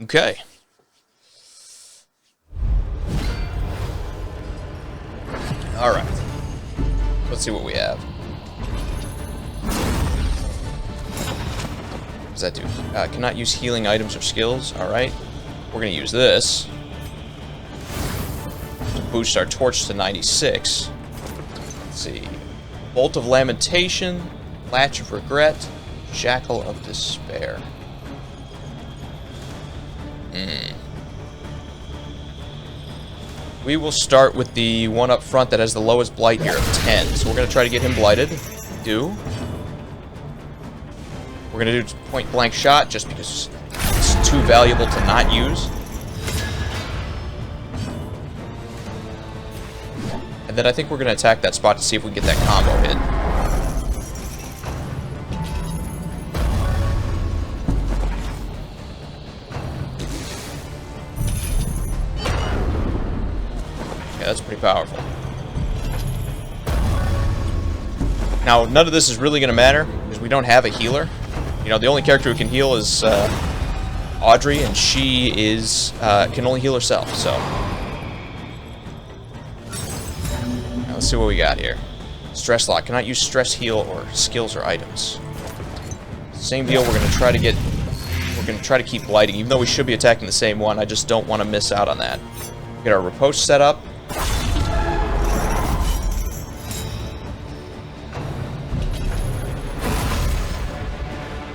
[SPEAKER 1] Okay. All right. Let's see what we have. What does that do? Cannot use healing items or skills. All right. We're going to use this to boost our torch to 96. Let's see. Bolt of Lamentation, Latch of Regret, Shackle of Despair. We will start with the one up front that has the lowest blight here of 10. So we're going to try to get him blighted. We're going to do point blank shot just because it's just too valuable to not use. And then I think we're going to attack that spot to see if we can get that combo hit. Yeah, that's pretty powerful. Now, none of this is really going to matter, because we don't have a healer. You know, the only character who can heal is Audrey, and she is can only heal herself, so... Now, let's see what we got here. Stress lock. Cannot use stress heal or skills or items. Same deal, we're going to try to get... We're going to try to keep blighting, even though we should be attacking the same one. I just don't want to miss out on that. Get our riposte set up.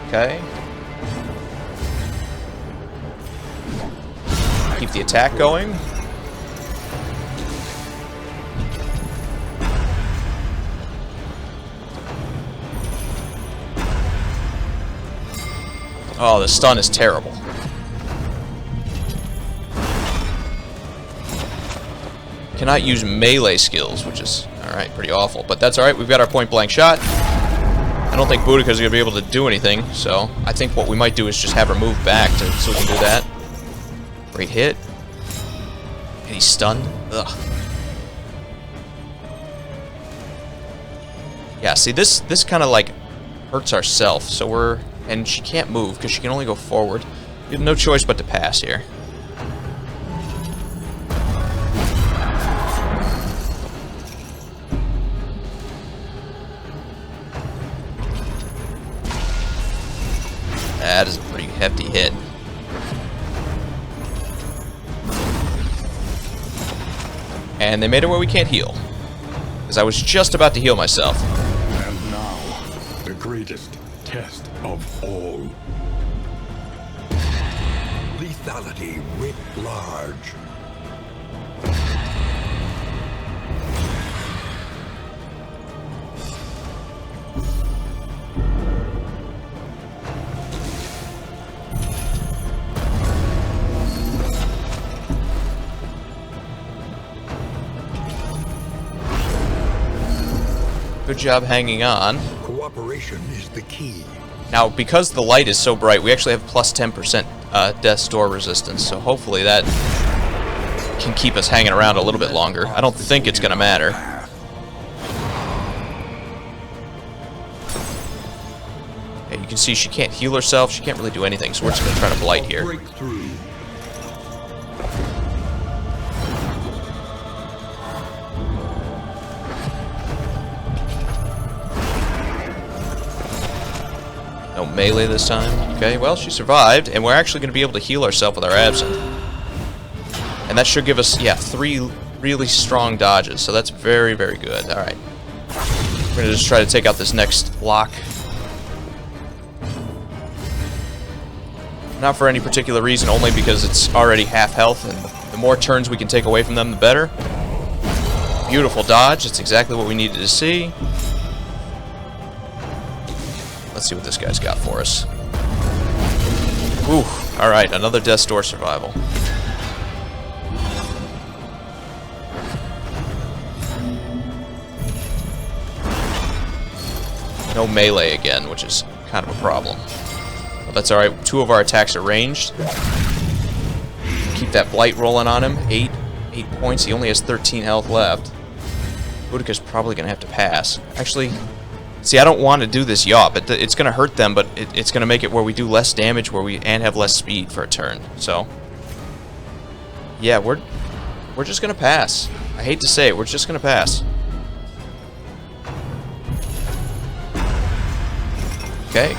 [SPEAKER 1] Okay. Keep the attack going. Oh, the stun is terrible. Cannot use melee skills, which is, alright, pretty awful. But that's alright, we've got our point blank shot. I don't think Boudica's going to be able to do anything, so I think what we might do is just have her move back so we can do that. Great hit. And he's stunned. Ugh. Yeah, see, this kind of, like, hurts ourself, so we're... And she can't move, because she can only go forward. We have no choice but to pass here. That is a pretty hefty hit. And they made it where we can't heal. Because I was just about to heal myself.
[SPEAKER 3] And now, the greatest test of all. Lethality writ large.
[SPEAKER 1] Good job hanging on.
[SPEAKER 3] Cooperation is the key.
[SPEAKER 1] Now, because the light is so bright, we actually have plus 10% death's door resistance, so hopefully that can keep us hanging around a little bit longer. I don't think it's going to matter. Okay, you can see she can't heal herself, she can't really do anything, so we're just going to try to blight here.
[SPEAKER 3] Breakthrough.
[SPEAKER 1] No melee this time. Okay, well, she survived, and we're actually going to be able to heal ourselves with our absinthe. And that should give us, yeah, 3 really strong dodges, so that's very, very good. Alright. We're going to just try to take out this next block. Not for any particular reason, only because it's already half health, and the more turns we can take away from them, the better. Beautiful dodge. It's exactly what we needed to see. Let's see what this guy's got for us. Ooh, alright, another Death's Door survival. No melee again, which is kind of a problem. But that's alright, 2 of our attacks are ranged. Keep that blight rolling on him. 8 points, he only has 13 health left. Boudica's probably going to have to pass. Actually... See, I don't want to do this yaw, but it's going to hurt them, but it's going to make it where we do less damage and have less speed for a turn. So, yeah, we're just going to pass. I hate to say it, we're just going to pass. Okay.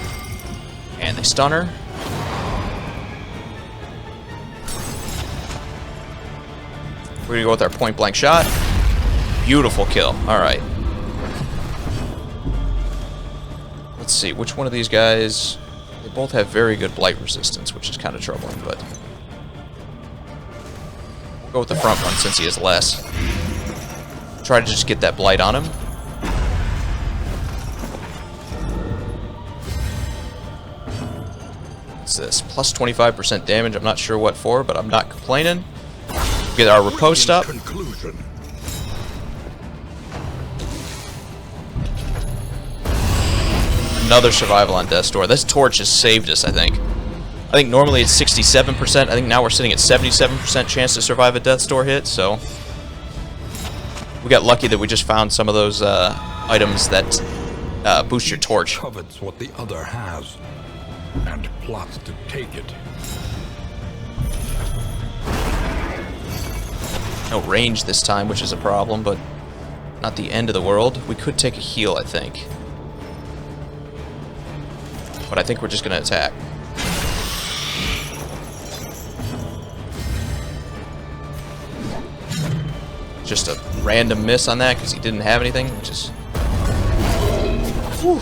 [SPEAKER 1] And they stun her. We're going to go with our point blank shot. Beautiful kill. All right. Let's see, which one of these guys... They both have very good blight resistance, which is kind of troubling, but... We'll go with the front one since he has less. Try to just get that blight on him. Let's What's this? Plus 25% damage. I'm not sure what for, but I'm not complaining. Get our riposte up.
[SPEAKER 2] Conclusion.
[SPEAKER 1] Another survival on Death's Door. This torch has saved us, I think. I think normally it's 67%. I think now we're sitting at 77% chance to survive a Death's Door hit, so... We got lucky that we just found some of those items that boost your torch.
[SPEAKER 2] Covets what the other has, and plots to take it.
[SPEAKER 1] No range this time, which is a problem, but not the end of the world. We could take a heal, I think. But I think we're just going to attack. Just a random miss on that because he didn't have anything, which is... Whew.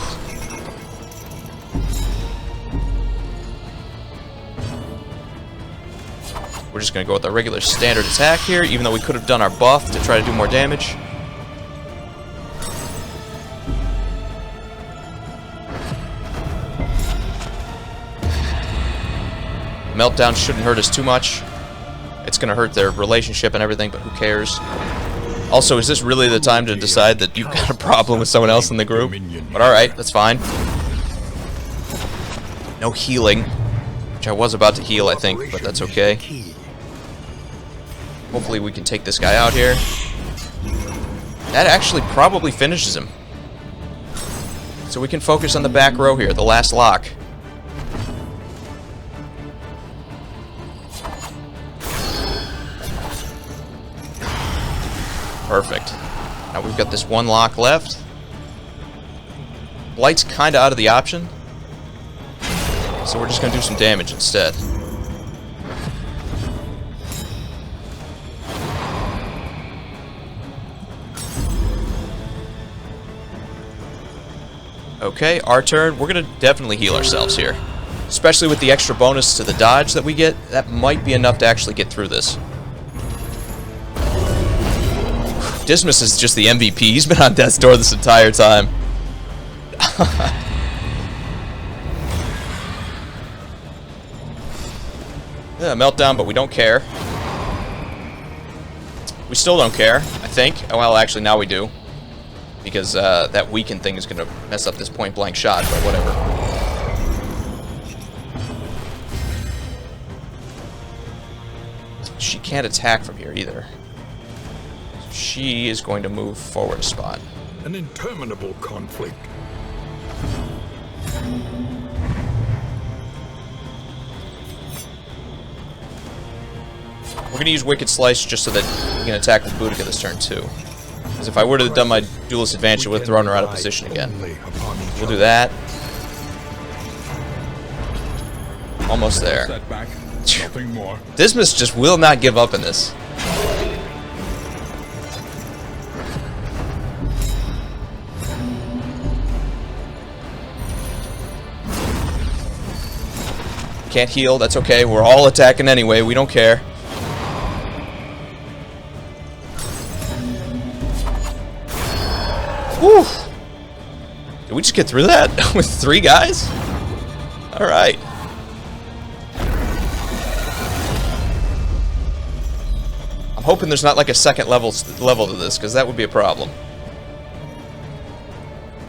[SPEAKER 1] We're just going to go with our regular standard attack here, even though we could have done our buff to try to do more damage. Meltdown shouldn't hurt us too much. It's going to hurt their relationship and everything, but who cares? Also, is this really the time to decide that you've got a problem with someone else in the group? But alright, that's fine. No healing. Which I was about to heal, I think, but that's okay. Hopefully we can take this guy out here. That actually probably finishes him. So we can focus on the back row here, the last lock. Perfect. Now we've got this one lock left. Blight's kind of out of the option. So we're just going to do some damage instead. Okay, our turn. We're going to definitely heal ourselves here. Especially with the extra bonus to the dodge that we get. That might be enough to actually get through this. Dismas is just the MVP. He's been on Death's Door this entire time. Yeah, meltdown, but we don't care. We still don't care, I think. Well, actually, now we do. Because that weaken thing is going to mess up this point-blank shot, but whatever. She can't attack from here either. She is going to move forward a spot.
[SPEAKER 2] An interminable conflict.
[SPEAKER 1] We're going to use Wicked Slice just so that we can attack with Boudica this turn too. Because if I would have done my Duelist Advantage, it would have thrown her out of position again. We'll do that. Almost there.
[SPEAKER 2] Setback, nothing more.
[SPEAKER 1] Dismas just will not give up in this. Can't heal, that's okay. We're all attacking anyway, we don't care. Whew. Did we just get through that with 3 guys? Alright. I'm hoping there's not like a second level to this, because that would be a problem.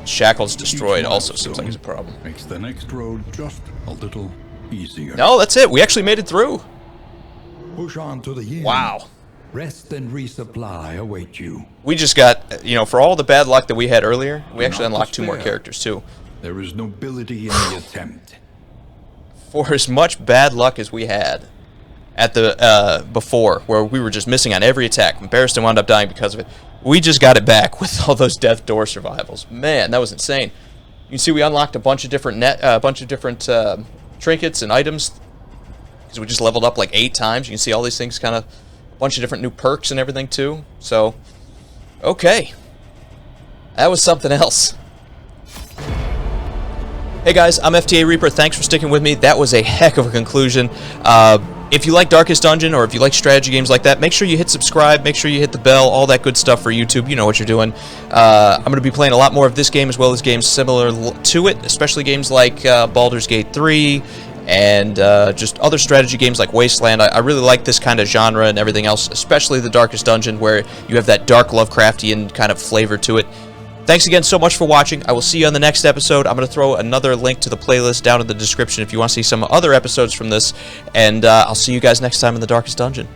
[SPEAKER 1] Shackles destroyed also seems like it's a problem.
[SPEAKER 2] Makes the next road just a little easier.
[SPEAKER 1] No, that's it. We actually made it through.
[SPEAKER 2] Push on to the inn.
[SPEAKER 1] Wow.
[SPEAKER 2] Rest and resupply await you.
[SPEAKER 1] We just got, you know, for all the bad luck that we had earlier, we actually unlocked 2 more characters too.
[SPEAKER 2] There is nobility in the attempt.
[SPEAKER 1] For as much bad luck as we had at the before, where we were just missing on every attack, and Barristan wound up dying because of it, we just got it back with all those Death's Door survivals. Man, that was insane. You can see we unlocked a bunch of different trinkets and items because we just leveled up like 8 times. You can see all these things, kind of a bunch of different new perks and everything too. So, okay, that was something else. Hey guys, I'm FTA Reaper. Thanks for sticking with me. That was a heck of a conclusion. If you like Darkest Dungeon, or if you like strategy games like that, make sure you hit subscribe, make sure you hit the bell, all that good stuff for YouTube. You know what you're doing. I'm going to be playing a lot more of this game, as well as games similar to it, especially games like Baldur's Gate 3, and just other strategy games like Wasteland. I really like this kind of genre and everything else, especially The Darkest Dungeon, where you have that dark Lovecraftian kind of flavor to it. Thanks again so much for watching. I will see you on the next episode. I'm going to throw another link to the playlist down in the description if you want to see some other episodes from this, and I'll see you guys next time in The Darkest Dungeon.